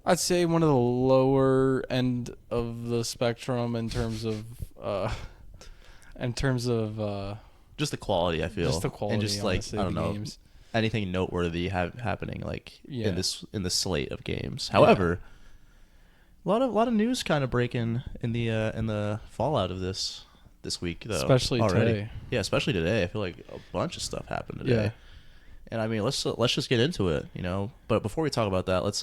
I'd say one of the lower end of the spectrum in terms of Just the quality, I feel, just the and quality, just like honestly, I of don't the know games. anything noteworthy happening like Yeah. in the slate of games. Yeah. However, a lot of news kind of breaking in the fallout of this week though Especially already. today. Yeah, especially today. I feel like a bunch of stuff happened Yeah. today, and I mean let's just get into it, you know. But before we talk about that, let's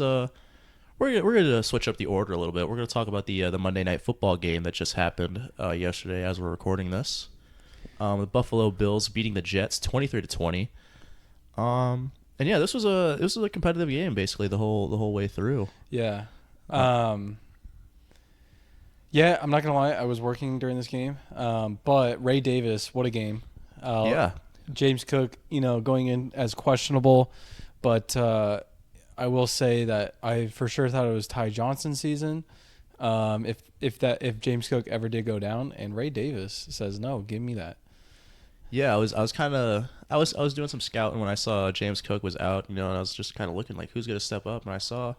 we're gonna switch up the order a little bit. We're gonna talk about the Monday Night Football game that just happened yesterday as we're recording this. The Buffalo Bills beating the Jets 23-20. And yeah, this was a competitive game basically the whole way through. Yeah. Uh, Um yeah, I'm not gonna lie, I was working during this game. But Ray Davis, what a game. yeah, James Cook, going in as questionable, but I will say that I for sure thought it was Ty Johnson's season. If James Cook ever did go down, and Ray Davis says no, give me that. yeah. I was doing some scouting when I saw James Cook was out, you know, and I was just kind of looking like who's gonna step up, and I saw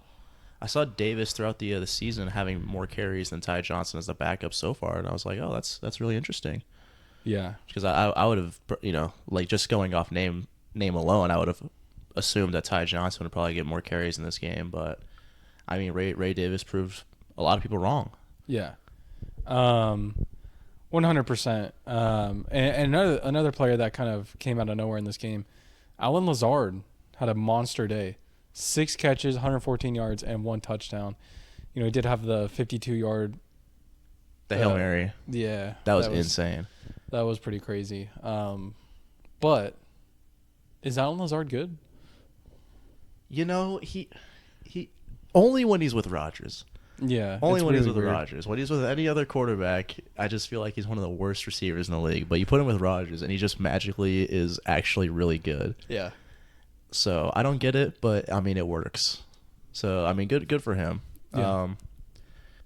Davis throughout the season having more carries than Ty Johnson as the backup so far, and I was like, oh, that's really interesting Yeah, because I would have, you know, like just going off name alone, I would have assumed that Ty Johnson would probably get more carries in this game, but I mean Ray Davis proved a lot of people wrong. yeah, 100%. And another player that kind of came out of nowhere in this game, Alan Lazard had a monster day, 6 catches, 114 yards, and 1 touchdown. He did have the 52-yard. The Hail Mary, Yeah, that was insane. that was pretty crazy. But is Alan Lazard good? You know, he only when he's with Rodgers. Yeah, Only it's when he's really with weird. Rodgers. When he's with any other quarterback, I just feel like he's one of the worst receivers in the league. But you put him with Rodgers, and he just magically is actually really good. Yeah, So I don't get it, but I mean it works. So I mean, good for him. yeah,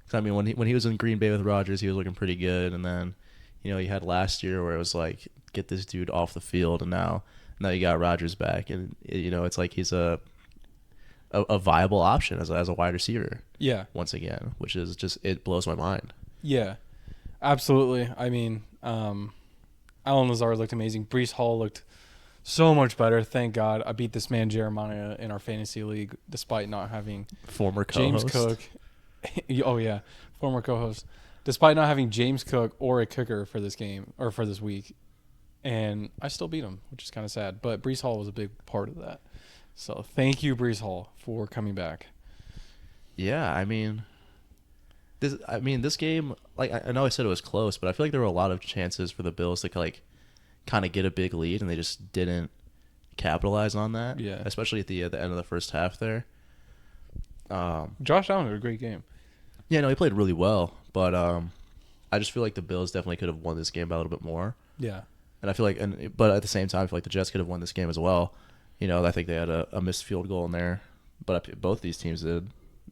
'Cause, I mean when he was in Green Bay with Rodgers, he was looking pretty good, and then you know he had last year where it was like get this dude off the field, and now you got Rodgers back, and you know it's like he's a viable option as a wide receiver yeah, once again, which is just it blows my mind. yeah. Absolutely. I mean, Alan Lazard looked amazing. Brees Hall looked so much better. Thank God I beat this man Jeremiah in our fantasy league, despite not having Former James co-host. Cook. Oh yeah, former co-host. Despite not having James Cook or a kicker for this game or for this week, and I still beat him, which is kind of sad. But Brees Hall was a big part of that. So thank you, Brees Hall, for coming back. Yeah, this game, like I know I said it was close, but I feel like there were a lot of chances for the Bills to like kind of get a big lead, and they just didn't capitalize on that. Yeah. Especially at the end of the first half there. Josh Allen had a great game. Yeah, no, he played really well, but I just feel like the Bills definitely could have won this game by a little bit more. Yeah. And I feel like, but at the same time, I feel like the Jets could have won this game as well. You know, I think they had a missed field goal in there, but both these teams did.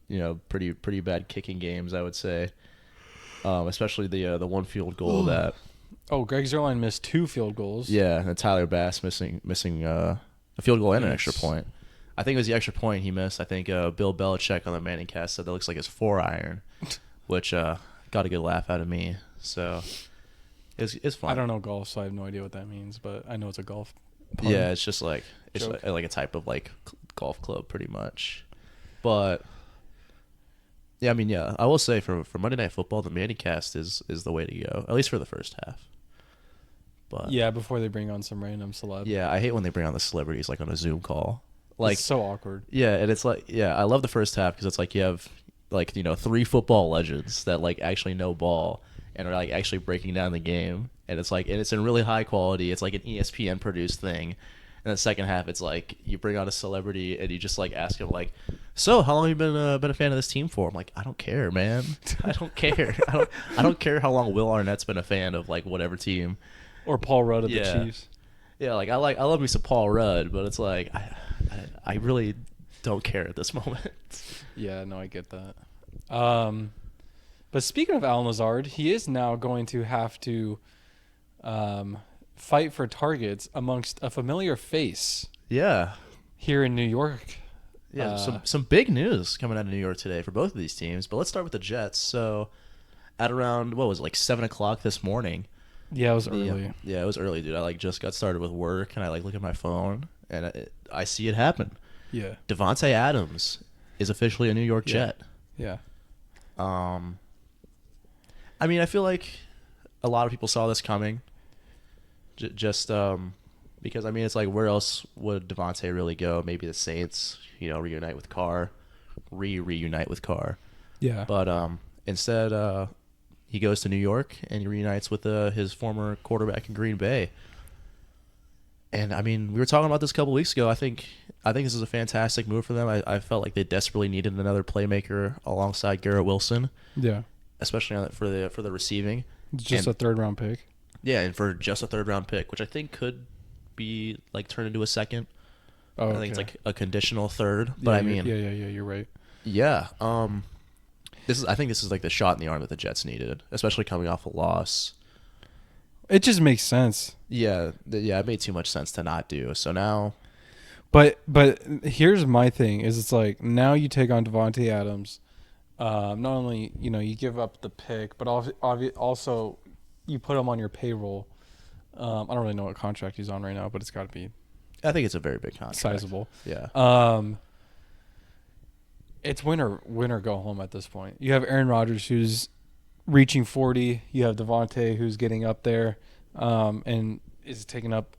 You know, pretty bad kicking games, I would say. Especially the one field goal that. Oh, Greg Zerline missed 2 field goals. Yeah, and Tyler Bass missing a field goal and an Yes. extra point. I think it was the extra point he missed. I think Bill Belichick on the Manning cast said that looks like his 4-iron, which got a good laugh out of me. So it's fun. I don't know golf, so I have no idea what that means, but I know it's a golf pun. Yeah, it's just like Joke. like a type of like golf club, pretty much. But yeah, I mean, yeah, I will say for Monday Night Football, the Manning cast is the way to go, at least for the first half. But Yeah, before they bring on some random celeb. yeah, I hate when they bring on the celebrities like on a Zoom call. Like It's so awkward. yeah, and it's like yeah, I love the first half because it's like you have like you know 3 football legends that like actually know ball and are like actually breaking down the game, and it's in really high quality. It's like an ESPN produced thing. And the second half, it's like you bring on a celebrity and you just like ask him like, "So, how long have you been a fan of this team for?" I'm like, "I don't care, man. I don't care. I don't care how long Will Arnett's been a fan of like whatever team." Or Paul Rudd of Yeah. the Chiefs. Yeah, like I love me some Paul Rudd, but it's like I really don't care at this moment. Yeah, no, I get that. But speaking of Alan Lazard, he is now going to have to fight for targets amongst a familiar face Yeah. here in New York. Yeah, some big news coming out of New York today for both of these teams. But let's start with the Jets. So at around what was it, like 7 o'clock this morning. Yeah, it was early. Yeah, it was early, dude. I like just got started with work, and I like look at my phone, and I see it happen. Yeah. Devontae Adams is officially a New York Jet. Yeah. I mean, I feel like a lot of people saw this coming. Just because I mean, it's like where else would Devontae really go? Maybe the Saints, reunite with Carr, reunite with Carr. Yeah. But instead, he goes to New York and he reunites with his former quarterback in Green Bay. And I mean, we were talking about this a couple weeks ago. I think this is a fantastic move for them. I felt like they desperately needed another playmaker alongside Garrett Wilson. Yeah. Especially for the receiving. Just a 3rd-round pick. Yeah, and for just a 3rd-round pick, which I think could be like turned into a second. Oh, I think it's like a conditional 3rd. But yeah, I mean, yeah, you're right. Yeah. I think this is like the shot in the arm that the Jets needed, especially coming off a loss. It just makes sense. Yeah, it made too much sense to not do. So now, but here's my thing: is it's like now you take on Devontae Adams. Not only you give up the pick, but also you put him on your payroll. I don't really know what contract he's on right now, but it's got to be. I think it's a very big contract. Sizable. Yeah. It's win or go home at this point. You have Aaron Rodgers who's reaching 40. You have Devontae who's getting up there, and is taking up.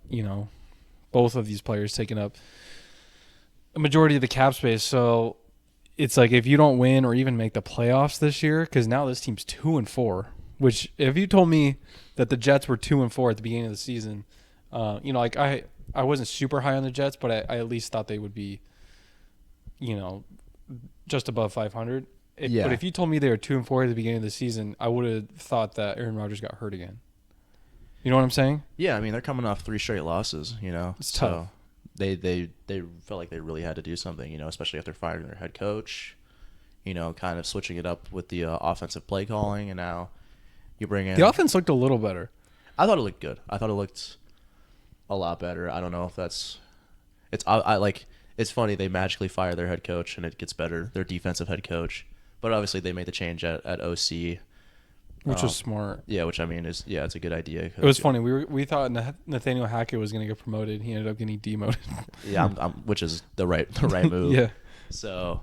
Both of these players taking up a majority of the cap space. So it's like if you don't win or even make the playoffs this year, because now this team's 2-4. Which if you told me that the Jets were 2-4 at the beginning of the season, like I wasn't super high on the Jets, but I at least thought they would be, just above 500. Yeah. But if you told me they were 2-4 at the beginning of the season, I would have thought that Aaron Rodgers got hurt again. You know what I'm saying? Yeah, I mean they're coming off 3 straight losses. It's tough. They felt like they really had to do something. Especially after firing their head coach. Kind of switching it up with the offensive play calling, and now you bring in the offense looked a little better. I thought it looked good. I thought it looked a lot better. I don't know if it's funny they magically fire their head coach and it gets better, their defensive head coach. But obviously they made the change at OC. Which was smart. Yeah, which I mean it's a good idea. It was funny. We thought Nathaniel Hackett was going to get promoted. He ended up getting demoted. Yeah, which is the right move. Yeah. So,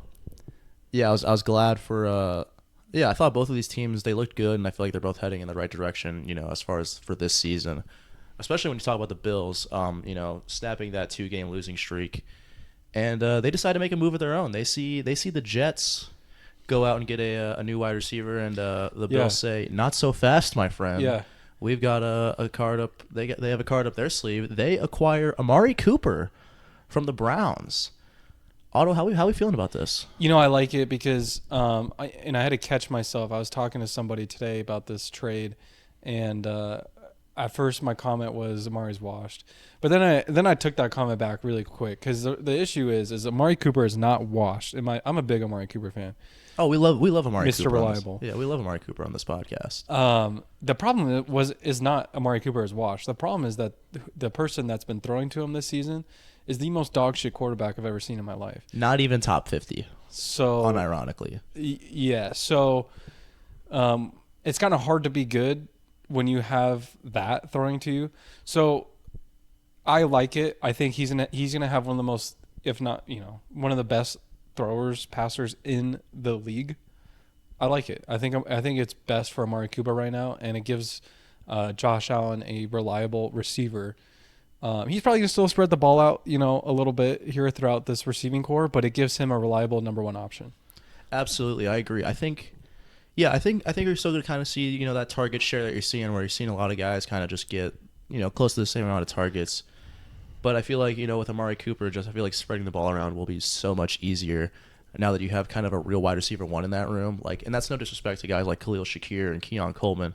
yeah, I was glad for. I thought both of these teams they looked good, and I feel like they're both heading in the right direction. As far as for this season, especially when you talk about the Bills. Snapping that 2-game losing streak, and they decide to make a move of their own. They see the Jets go out and get a new wide receiver, and the Bills say, "Not so fast, my friend. Yeah, we've got a card up. They have a card up their sleeve. They acquire Amari Cooper from the Browns." Otto, how we feeling about this? I like it because I had to catch myself. I was talking to somebody today about this trade, and at first my comment was Amari's washed, but then I took that comment back really quick because the issue is Amari Cooper is not washed. I'm a big Amari Cooper fan. Oh, we love Amari Mr. Cooper. Reliable. Yeah, we love Amari Cooper on this podcast. The problem is not Amari Cooper is washed. The problem is that the person that's been throwing to him this season is the most dog shit quarterback I've ever seen in my life. Not even top 50. So unironically. Yeah. So it's kind of hard to be good when you have that throwing to you. So I like it. I think he's gonna have one of the most, if not, one of the best passers in the league. I like it. I think it's best for Amari Cooper right now, and it gives Josh Allen a reliable receiver. He's probably gonna still spread the ball out, a little bit here throughout this receiving core, but it gives him a reliable number 1 option. Absolutely, I agree. I think you're still gonna kind of see that target share that you're seeing, where you're seeing a lot of guys kind of just get close to the same amount of targets. But I feel like, with Amari Cooper, I feel like spreading the ball around will be so much easier now that you have kind of a real wide receiver 1 in that room. And that's no disrespect to guys like Khalil Shakir and Keon Coleman.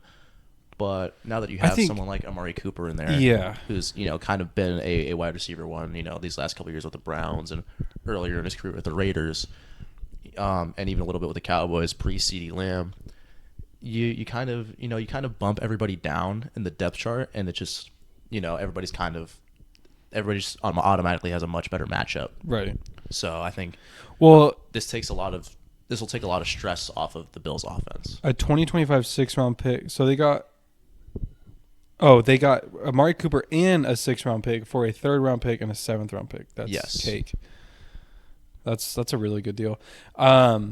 But now that you have someone like Amari Cooper in there, who's, kind of been a wide receiver 1, these last couple of years with the Browns and earlier in his career with the Raiders, and even a little bit with the Cowboys pre-CeeDee Lamb, you kind of bump everybody down in the depth chart, and it just, everybody's kind of everybody just automatically has a much better matchup. Right. So I think Well, this will take a lot of stress off of the Bills' offense. a 2025 6th-round pick. So they got Amari Cooper and a 6th-round pick for a 3rd-round pick and a 7th-round pick. That's cake. That's a really good deal. Yeah,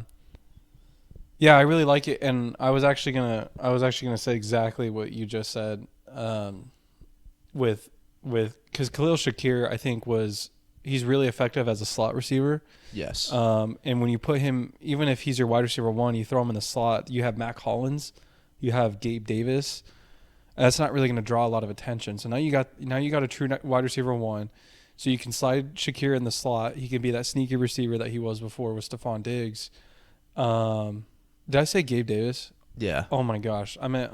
I really like it, and I was actually gonna say exactly what you just said. With because Khalil Shakir, I think he's really effective as a slot receiver. Yes. And when you put him, even if he's your wide receiver 1, you throw him in the slot. You have Mac Hollins, you have Gabe Davis. That's not really going to draw a lot of attention. So now you got a true wide receiver 1. So you can slide Shakir in the slot. He can be that sneaky receiver that he was before with Stephon Diggs. Did I say Gabe Davis? Yeah. Oh my gosh, I meant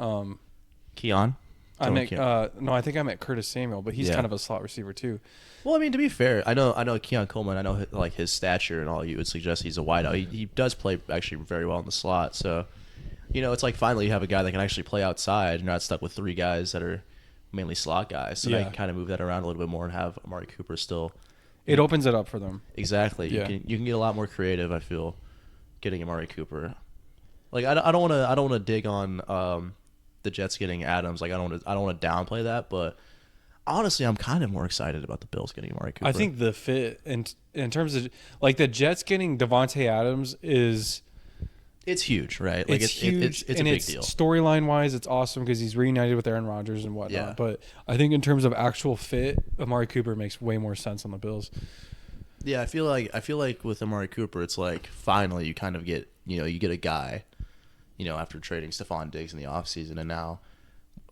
Keon. I meant no, I think I meant Curtis Samuel, but he's kind of a slot receiver too. Well, I mean, to be fair, I know Keon Coleman. I know like his stature and all. You would suggest he's a wideout. He does play actually very well in the slot. So, it's like finally you have a guy that can actually play outside. You're not stuck with 3 guys that are mainly slot guys. So now you can kind of move that around a little bit more and have Amari Cooper still. It opens it up for them. Exactly. Yeah. You can get a lot more creative. I feel getting Amari Cooper. Like I don't want to dig on the Jets getting Adams. Like I don't want to downplay that, but honestly, I'm kind of more excited about the Bills getting Amari Cooper. I think the fit in terms of like the Jets getting Devontae Adams it's huge, right? Like it's huge. It's a big deal. Storyline wise, it's awesome because he's reunited with Aaron Rodgers and whatnot. Yeah. But I think in terms of actual fit, Amari Cooper makes way more sense on the Bills. Yeah, I feel like with Amari Cooper, it's like finally you kind of get you get a guy. After trading Stephon Diggs in the offseason, and now,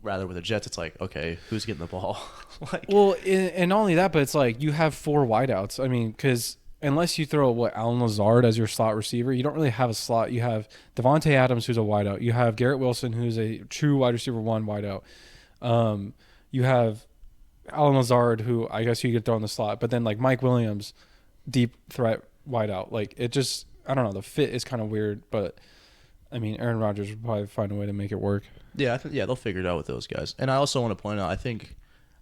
rather with the Jets, it's like, okay, who's getting the ball? And not only that, but it's like you have 4 wideouts. I mean, because unless you throw Alan Lazard as your slot receiver, you don't really have a slot. You have Devontae Adams, who's a wideout. You have Garrett Wilson, who's a true wide receiver 1 wideout. You have Alan Lazard, who I guess you could throw in the slot, but then like Mike Williams, deep threat wideout. Like it just, I don't know. The fit is kind of weird, but. I mean, Aaron Rodgers would probably find a way to make it work. Yeah, they'll figure it out with those guys. And I also want to point out, I think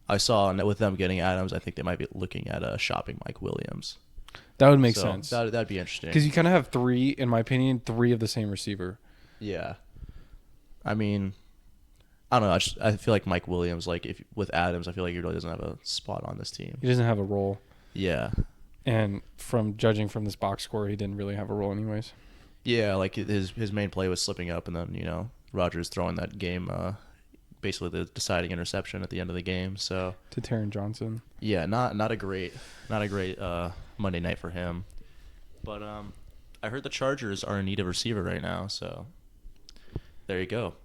I saw with them getting Adams, I think they might be looking at shopping Mike Williams. That would make sense. That'd be interesting. Because you kind of have 3, in my opinion, 3 of the same receiver. Yeah. I mean, I don't know. I feel like Mike Williams, like with Adams, I feel like he really doesn't have a spot on this team. He doesn't have a role. Yeah. And from judging from this box score, he didn't really have a role anyways. Yeah, like his main play was slipping up, and then Rodgers throwing that game, basically the deciding interception at the end of the game. So to Taron Johnson. Yeah, not a great Monday night for him. But I heard the Chargers are in need of a receiver right now, so there you go.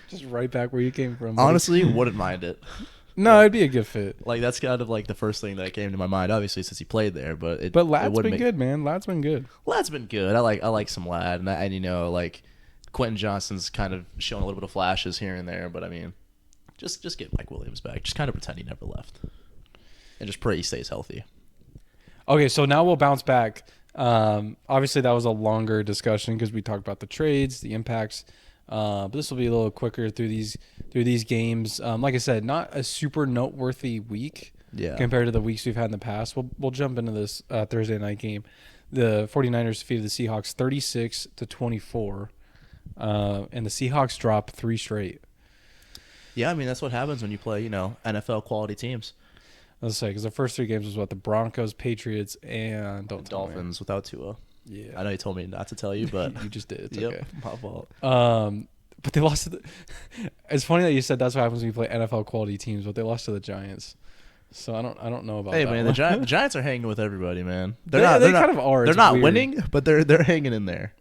Just right back where you came from. Honestly, wouldn't mind it. No, it'd be a good fit. Like that's kind of like the first thing that came to my mind. Obviously, since he played there, but Ladd's been good, man. Ladd's been good. Ladd's been good. I like some Ladd, and like Quentin Johnston's kind of showing a little bit of flashes here and there. But I mean, just get Mike Williams back. Just kind of pretend he never left, and just pray he stays healthy. Okay, so now we'll bounce back. Obviously, that was a longer discussion because we talked about the trades, the impacts. But this will be a little quicker through these games. Like I said, not a super noteworthy week compared to the weeks we've had in the past. We'll jump into this Thursday night game. The 49ers defeated the Seahawks 36-24, and the Seahawks dropped 3 straight. Yeah, I mean that's what happens when you play NFL quality teams. Let's say because the first 3 games was the Broncos, Patriots, and Dolphins without Tua. Yeah, I know you told me not to tell you, but you just did. It's yep, okay. My fault. But they lost to the. It's funny that you said that's what happens when you play NFL quality teams, but they lost to the Giants. So I don't know about. Hey that man, one. the Giants are hanging with everybody, man. They kind of are. They're It's not weird. winning, but they're hanging in there.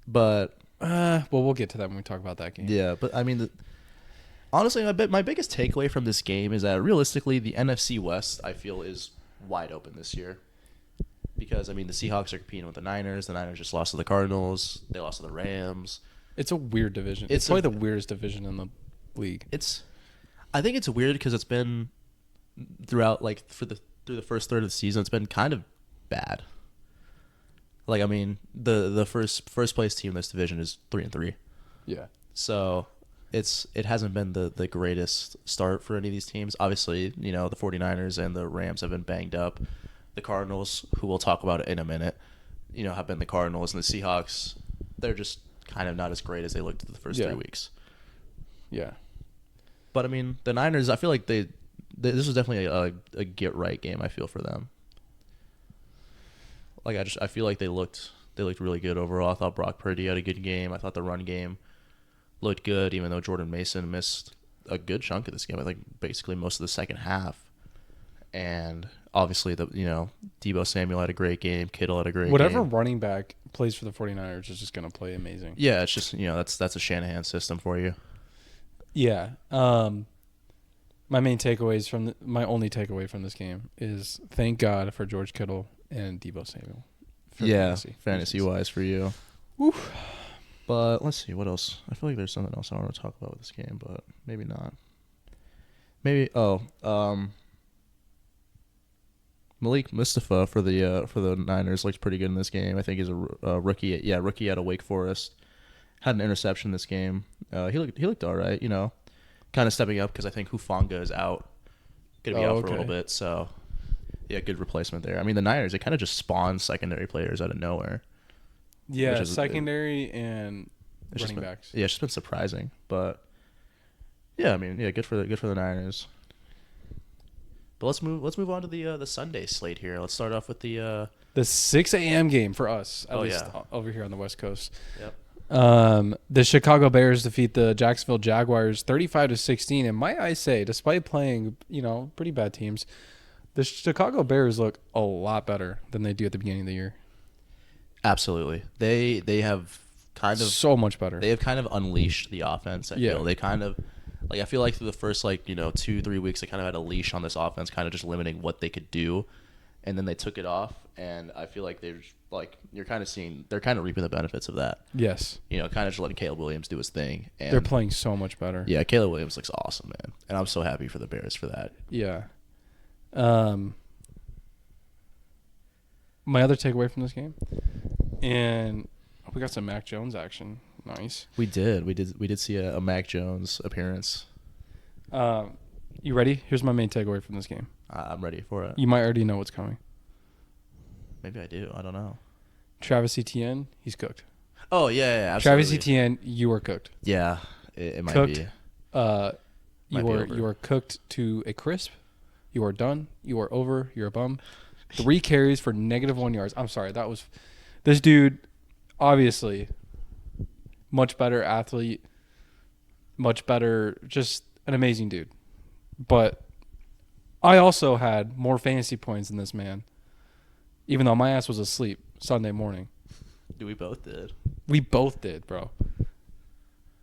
But well, we'll get to that when we talk about that game. Yeah, but I mean, honestly, my biggest takeaway from this game is that realistically, the NFC West I feel is wide open this year. Because, I mean, the Seahawks are competing with the Niners. The Niners just lost to the Cardinals. They lost to the Rams. It's a weird division. It's probably the weirdest division in the league. I think it's weird because it's been throughout, like, through the first third of the season, it's been kind of bad. Like, I mean, the first place team in this division is 3-3. Yeah. So it hasn't been the greatest start for any of these teams. Obviously, the 49ers and the Rams have been banged up. The Cardinals, who we'll talk about in a minute, have been the Cardinals, and the Seahawks, they're just kind of not as great as they looked the first 3 weeks. Yeah. But I mean, the Niners, I feel like this was definitely a get right game. I feel for them. Like I feel like they looked really good overall. I thought Brock Purdy had a good game. I thought the run game looked good, even though Jordan Mason missed a good chunk of this game. I think basically most of the second half. And obviously Deebo Samuel had a great game. Kittle had a great Whatever game. running back plays for the 49ers is just going to play amazing. Yeah, it's just that's a Shanahan system for you. Yeah. My only takeaway from this game is thank God for George Kittle and Deebo Samuel. Fantasy wise for you. Oof. But let's see what else. I feel like there's something else I want to talk about with this game, but maybe not. Malik Mustafa for the Niners looked pretty good in this game. I think he's a rookie. Yeah, rookie out of Wake Forest. Had an interception this game. He looked all right. Kind of stepping up because I think Hufanga is out. Going to be out for a little bit. So yeah, good replacement there. I mean, the Niners, they kind of just spawn secondary players out of nowhere. Yeah, secondary and running backs. Yeah, it's just been surprising, but yeah, I mean, yeah, good for the Niners. But let's move on to the Sunday slate here. Let's start off with the 6 a.m. game for us, at least over here on the West Coast. Yep. The Chicago Bears defeat the Jacksonville Jaguars 35-16, and might I say, despite playing pretty bad teams, the Chicago Bears look a lot better than they do at the beginning of the year. Absolutely. They have kind of so much better. They have kind of unleashed the offense. I feel they kind of I feel like through the first 2-3 weeks they kind of had a leash on this offense, kind of just limiting what they could do, and then they took it off, and I feel like they're kind of reaping the benefits of that. Yes. Kind of just letting Caleb Williams do his thing. And they're playing so much better. Yeah, Caleb Williams looks awesome, man, and I'm so happy for the Bears for that. Yeah. My other takeaway from this game, and we got some Mac Jones action. Nice. We did see a Mac Jones appearance. You ready? Here's my main takeaway from this game. I'm ready for it. You might already know what's coming. Maybe I do. I don't know. Travis Etienne, he's cooked. Oh yeah, absolutely. Travis Etienne, you are cooked. Yeah, it might cooked. Be. You are cooked to a crisp. You are done. You are over. You're a bum. 3 carries for -1 yards. I'm sorry. This dude, obviously, much better athlete, much better, just an amazing dude. But I also had more fantasy points than this man, even though my ass was asleep Sunday morning. We both did. We both did, bro.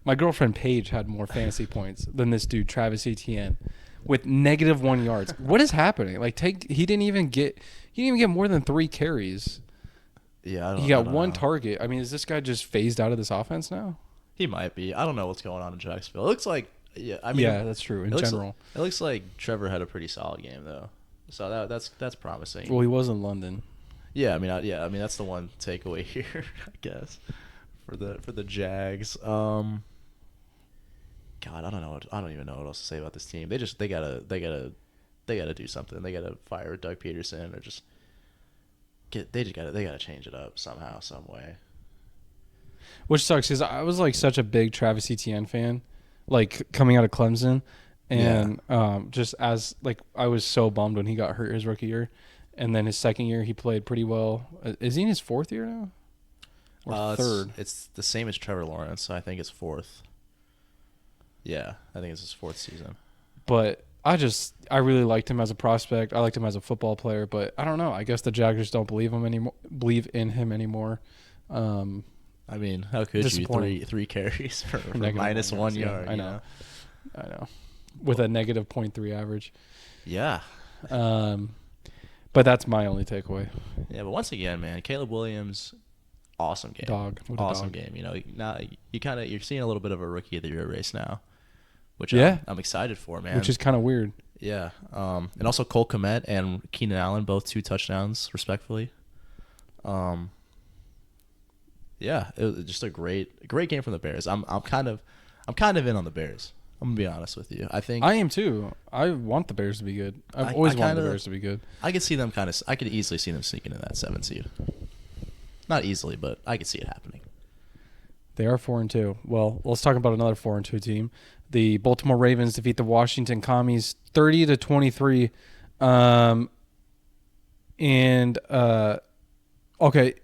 My girlfriend Paige had more fantasy points than this dude, Travis Etienne, with -1 yards. What is happening? He didn't even get more than 3 carries. Yeah, he got 1 target. I mean, is this guy just phased out of this offense now? He might be. I don't know what's going on in Jacksonville. It looks like, that's true. In general, it looks like Trevor had a pretty solid game though, so that's promising. Well, he was in London. Yeah, I mean that's the one takeaway here, I guess, for the Jags. God, I don't even know what else to say about this team. They gotta do something. They gotta fire Doug Peterson or just they gotta change it up somehow, some way. Which sucks because I was such a big Travis Etienne fan, coming out of Clemson, and just as I was so bummed when he got hurt his rookie year, and then his second year he played pretty well. Is he in his 4th year now? Or 3rd? It's the same as Trevor Lawrence, so I think it's 4th. Yeah, I think it's his 4th season. But I really liked him as a prospect. I liked him as a football player, but I don't know. I guess the Jaguars don't believe in him anymore. I mean, how could you 3 carries for -1 yard? I know. With a -0.3 average. Yeah. But that's my only takeaway. Yeah, but once again, man, Caleb Williams, awesome game. Awesome game. Now you're seeing a little bit of a rookie of the year race now, which I'm excited for, man. Which is kind of weird. Yeah. And also Cole Kmet and Keenan Allen, both 2 touchdowns, respectively. Yeah, it was just a great game from the Bears. I'm I'm kind of in on the Bears. I'm gonna be honest with you. I think I am too. I want the Bears to be good. I've always wanted the Bears to be good. I could see them I could easily see them sneaking in that 7 seed. Not easily, but I could see it happening. They are 4-2. Well, let's talk about another 4-2 team. The Baltimore Ravens defeat the Washington Commies 30-23. Okay,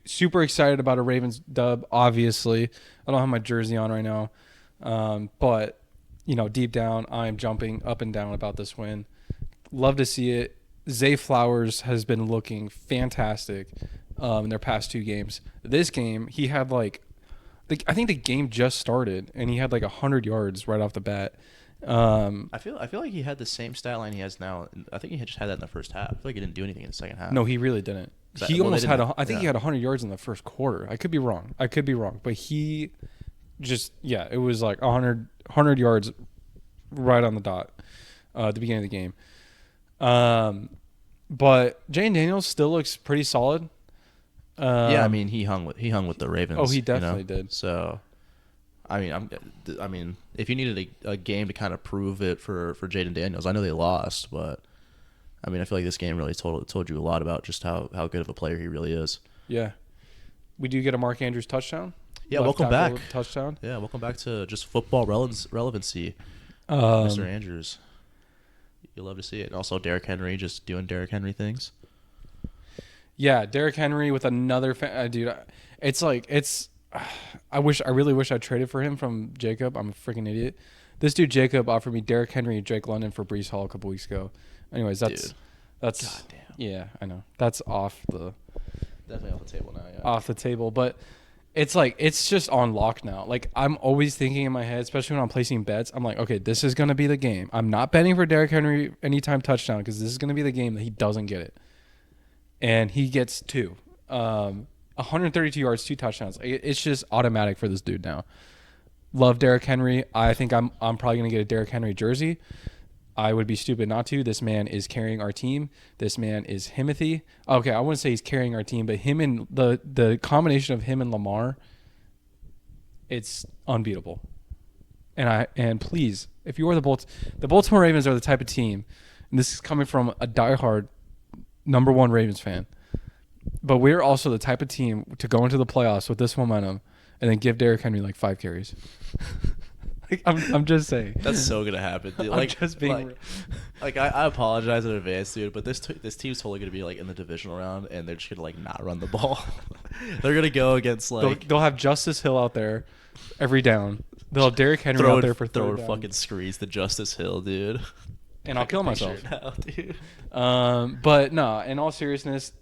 super excited about a Ravens dub. Obviously, I don't have my jersey on right now, but deep down, I am jumping up and down about this win. Love to see it. Zay Flowers has been looking fantastic in their past 2 games. This game, he had I think the game just started, and he had 100 yards right off the bat. I feel like he had the same stat line he has now. I think he had just had that in the first half. I feel like he didn't do anything in the second half. No, he really didn't. He almost had. I think he had 100 yards in the first quarter. I could be wrong. But he just it was 100 yards right on the dot at the beginning of the game. But Jane Daniels still looks pretty solid. I mean, he hung with the Ravens. Oh, he definitely did. So, I mean, if you needed a game to kind of prove it for Jaden Daniels, I know they lost, but I mean, I feel like this game really told you a lot about just how good of a player he really is. Yeah, we do get a Mark Andrews touchdown. Yeah, welcome back. Touchdown. Yeah, welcome back to just football relevancy, Mr. Andrews. You'll love to see it. And also, Derrick Henry just doing Derrick Henry things. Yeah, Derrick Henry with another dude. I really wish I traded for him from Jacob. I'm a freaking idiot. This dude Jacob offered me Derrick Henry and Drake London for Breece Hall a couple weeks ago. Anyways, that's goddamn. Yeah, I know. That's definitely off the table now. Yeah, off the table, but it's just on lock now. I'm always thinking in my head, especially when I'm placing bets. I'm like, okay, this is gonna be the game. I'm not betting for Derrick Henry anytime touchdown because this is gonna be the game that he doesn't get it. And he gets 2. 132 yards, 2 touchdowns. It's just automatic for this dude now. Love Derrick Henry. I think I'm probably going to get a Derrick Henry jersey. I would be stupid not to. This man is carrying our team. This man is Himothy. Okay, I wouldn't say he's carrying our team, but him and the combination of him and Lamar, it's unbeatable. And please, if you are the Baltimore Ravens are the type of team, and this is coming from a diehard number 1 Ravens fan, but we're also the type of team to go into the playoffs with this momentum and then give Derrick Henry 5 carries. I'm just saying. That's so gonna happen, dude. I'm just being I apologize in advance, dude, but this team's totally gonna be in the divisional round, and they're just gonna not run the ball. They're gonna go against they'll have Justice Hill out there every down. They'll have Derrick Henry out there for third down. Fucking screens to Justice Hill, dude. And I'll kill myself. Now, dude. But no, in all seriousness,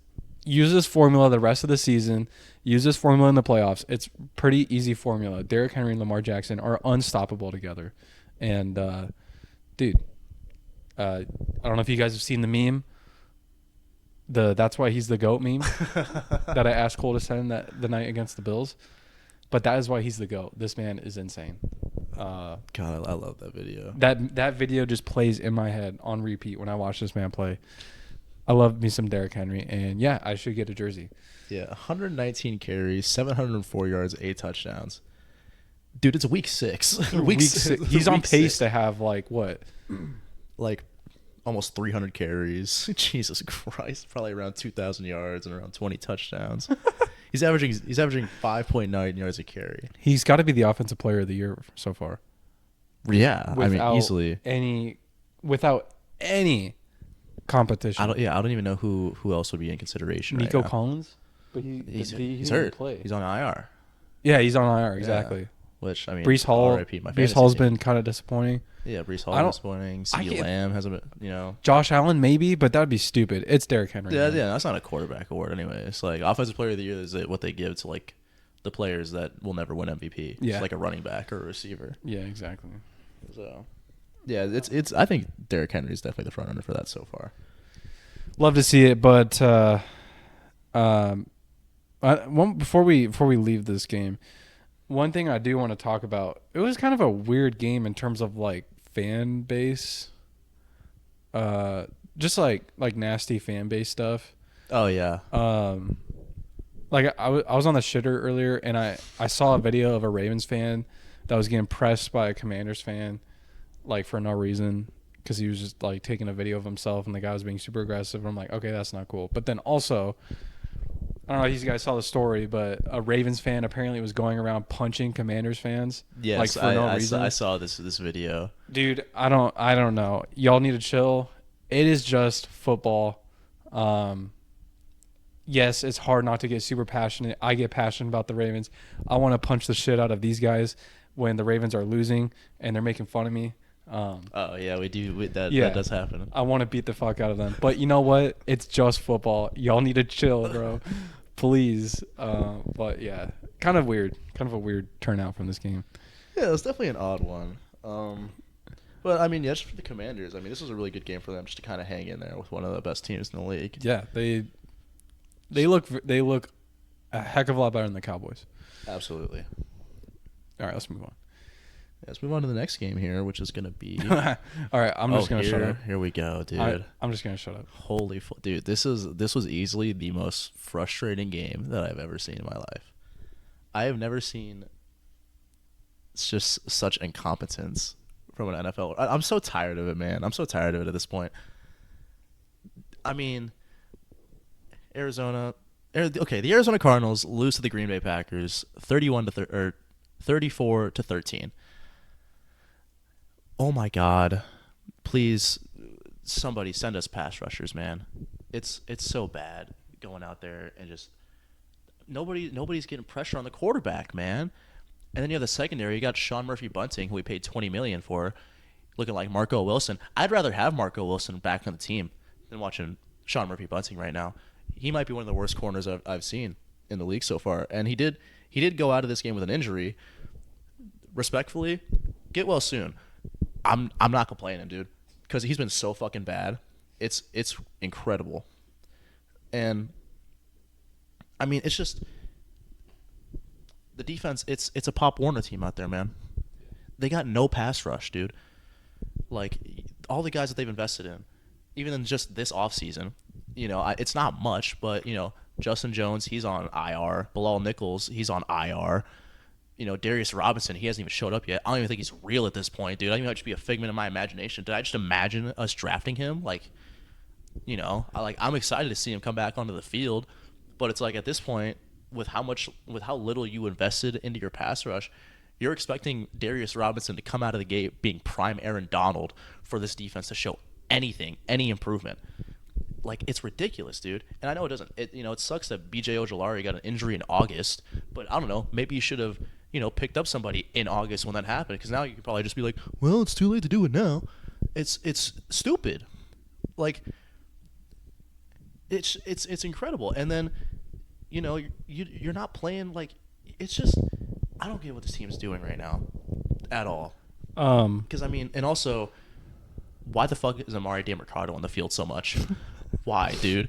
use this formula the rest of the season. Use this formula in the playoffs. It's pretty easy formula. Derrick Henry and Lamar Jackson are unstoppable together. And, dude, I don't know if you guys have seen the meme. That's why he's the GOAT meme that I asked Cole to send the night against the Bills. But that is why he's the GOAT. This man is insane. God, I love that video. That video just plays in my head on repeat when I watch this man play. I love me some Derrick Henry, and yeah, I should get a jersey. Yeah, 119 carries, 704 yards, 8 touchdowns. Dude, it's week 6. Week 6. He's on pace to have what? Almost 300 carries. Jesus Christ, probably around 2,000 yards and around 20 touchdowns. He's averaging 5.9 yards a carry. He's got to be the offensive player of the year so far. Yeah, easily. Without any competition. I don't even know who else would be in consideration. Nico right Collins, but he's hurt. Play. He's on IR. Yeah, he's on IR exactly. Yeah. Which Breece Hall. Breece Hall's been kind of disappointing. Yeah, Breece Hall's disappointing. CeeDee Lamb hasn't been. Josh Allen maybe, but that would be stupid. It's Derrick Henry. Yeah, that's not a quarterback award anyway. It's offensive player of the year is what they give to the players that will never win MVP. Yeah, it's a running back or a receiver. Yeah, exactly. So, yeah, it's. I think Derrick Henry is definitely the front runner for that so far. Love to see it, but before we leave this game, one thing I do want to talk about. It was kind of a weird game in terms of fan base, just nasty fan base stuff. Oh yeah. I was on the shitter earlier and I saw a video of a Ravens fan that was getting pressed by a Commanders fan, like for no reason, because he was just like taking a video of himself and the guy was being super aggressive. I'm like, okay, that's not cool. But then also, I don't know if you guys saw the story, but a Ravens fan apparently was going around punching Commanders fans. Yes, like for no reason. I saw this video. Dude, I don't know. Y'all need to chill. It is just football. Yes, it's hard not to get super passionate. I get passionate about the Ravens. I want to punch the shit out of these guys when the Ravens are losing and they're making fun of me. Oh yeah, we do. That does happen. I want to beat the fuck out of them. But you know what? It's just football. Y'all need to chill, bro. Please. But yeah, kind of weird. Kind of a weird turnout from this game. Yeah, it's definitely an odd one. But I mean, yeah, just for the Commanders, I mean, this was a really good game for them just to kind of hang in there with one of the best teams in the league. Yeah, they look a heck of a lot better than the Cowboys. Absolutely. All right, let's move on. Let's move on to the next game here, which is going to be... All right, I'm just going to shut up. Here we go, dude. I'm just going to shut up. Holy dude, this was easily the most frustrating game that I've ever seen in my life. I have never seen just such incompetence from an NFL. I'm so tired of it, man. I'm so tired of it at this point. I mean, the Arizona Cardinals lose to the Green Bay Packers 34-13. Oh my God. Please, somebody send us pass rushers, man. It's so bad going out there and just nobody's getting pressure on the quarterback, man. And then you have the secondary. You got Sean Murphy-Bunting, who we paid $20 million for, looking like Marco Wilson. I'd rather have Marco Wilson back on the team than watching Sean Murphy-Bunting right now. He might be one of the worst corners I've seen in the league so far. And he did go out of this game with an injury. Respectfully, get well soon. I'm not complaining, dude, because he's been so fucking bad. It's incredible. And I mean, it's just the defense. It's a Pop Warner team out there, man. They got no pass rush, dude. Like all the guys that they've invested in, even in just this offseason, it's not much, but Justin Jones, he's on IR. Bilal Nichols, he's on IR. Darius Robinson, he hasn't even showed up yet. I don't even think he's real at this point, dude. I think it might just be a figment of my imagination. Did I just imagine us drafting him? I'm excited to see him come back onto the field, but it's like at this point, with how little you invested into your pass rush, you're expecting Darius Robinson to come out of the gate being prime Aaron Donald for this defense to show any improvement. Like, it's ridiculous, dude. And I know it doesn't. It sucks that B.J. Ojolari got an injury in August, but I don't know. Maybe you should have picked up somebody in August when that happened, because now you could probably just be like, well, it's too late to do it now. It's stupid. Like, it's incredible. And then, you're not playing, like, it's just, I don't get what this team's doing right now at all. Because, I mean, and also, why the fuck is Amari DeMercado on the field so much? Why, dude?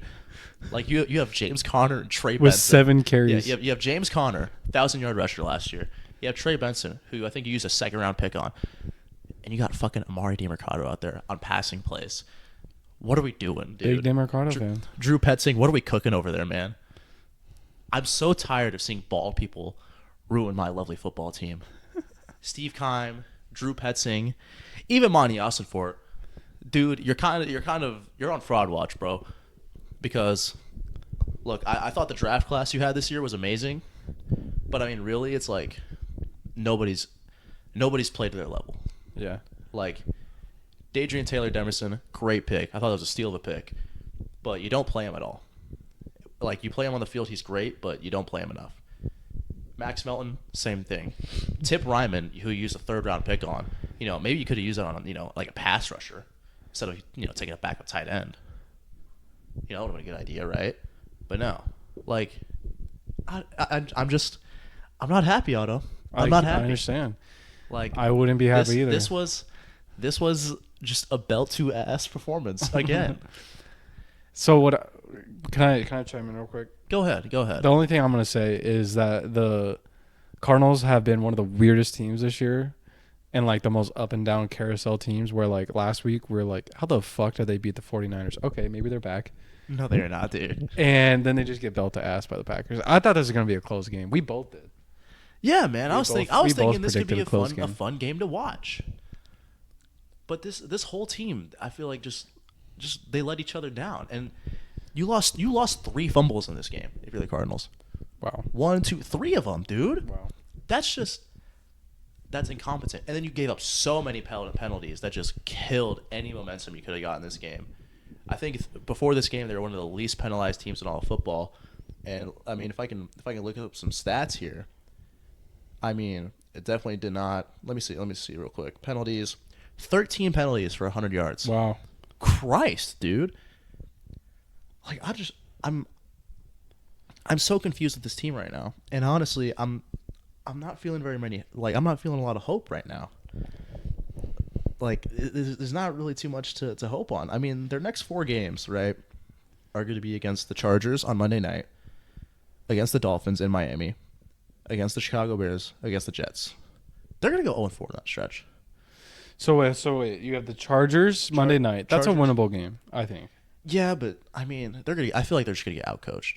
Like, you have James Conner and Trey Benson. With 7 carries. Yeah, you have James Conner, 1,000-yard rusher last year. You have Trey Benson, who I think you used a second-round pick on. And you got fucking Amari DeMercado out there on passing plays. What are we doing, dude? Big DeMercado fan. Drew Petzing, what are we cooking over there, man? I'm so tired of seeing bald people ruin my lovely football team. Steve Keim, Drew Petzing, even Monty Ossenfort. Dude, you're on fraud watch, bro. Because, look, I thought the draft class you had this year was amazing, but I mean, really, it's like nobody's played to their level. Yeah. Like, Dadrian Taylor-Demerson, great pick. I thought it was a steal of a pick, but you don't play him at all. Like, you play him on the field, he's great, but you don't play him enough. Max Melton, same thing. Tip Ryman, who you used a third-round pick on, maybe you could have used that on, like a pass rusher instead of, taking a backup tight end. It would have been a good idea, right? But no. Like, I'm not happy, Otto. I'm not happy. I understand. Like, I wouldn't be happy either. This was just a belt to ass performance again. So what? Can I chime in real quick? Go ahead. The only thing I'm gonna say is that the Cardinals have been one of the weirdest teams this year, and like the most up and down carousel teams. Where like last week we were like, how the fuck did they beat the 49ers? Okay, maybe they're back. No, they're not, dude. And then they just get belt to ass by the Packers. I thought this was gonna be a close game. We both did. Yeah, man. I was thinking this could be predicted a close a game. fun game to watch. But this whole team, I feel like just they let each other down, and you lost 3 fumbles in this game if you're the Cardinals. Wow. 1, 2, 3 of them, dude. Wow. That's incompetent. And then you gave up so many penalties that just killed any momentum you could have got in this game. I think before this game they were one of the least penalized teams in all of football. And I mean, if I can look up some stats here, I mean, it definitely did not. Let me see real quick. Penalties, 13 penalties for 100 yards. Wow. Christ, dude. Like I'm so confused with this team right now. And honestly, I'm not feeling I'm not feeling a lot of hope right now. Like, there's not really too much to hope on. I mean, their next 4 games, right, are going to be against the Chargers on Monday night, against the Dolphins in Miami, against the Chicago Bears, against the Jets. They're going to go 0-4 in that stretch. So wait. You have the Chargers Monday night. That's a winnable game, I think. Yeah, but, I mean, I feel like they're just going to get outcoached.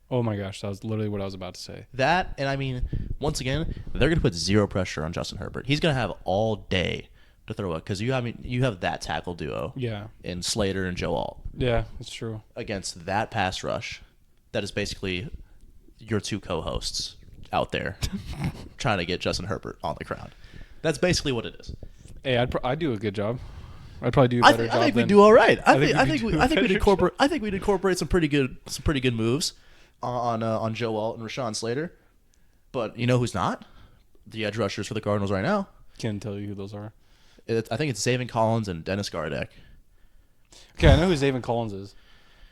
Oh, my gosh. That was literally what I was about to say. That, and I mean, once again, they're going to put 0 pressure on Justin Herbert. He's going to have all day to throw it because you have that tackle duo. Yeah. In Slater and Joe Alt. Yeah, it's true. Against that pass rush, that is basically your 2 co-hosts out there trying to get Justin Herbert on the ground. That's basically what it is. Hey, I'd do a good job. I'd probably do a better job. I think we do all right. I think we'd incorporate some pretty good moves on Joe Alt and Rashawn Slater. But you know who's not? The edge rushers for the Cardinals right now. Can't tell you who those are. I think it's Zaven Collins and Dennis Gardeck. Okay, I know who Zaven Collins is.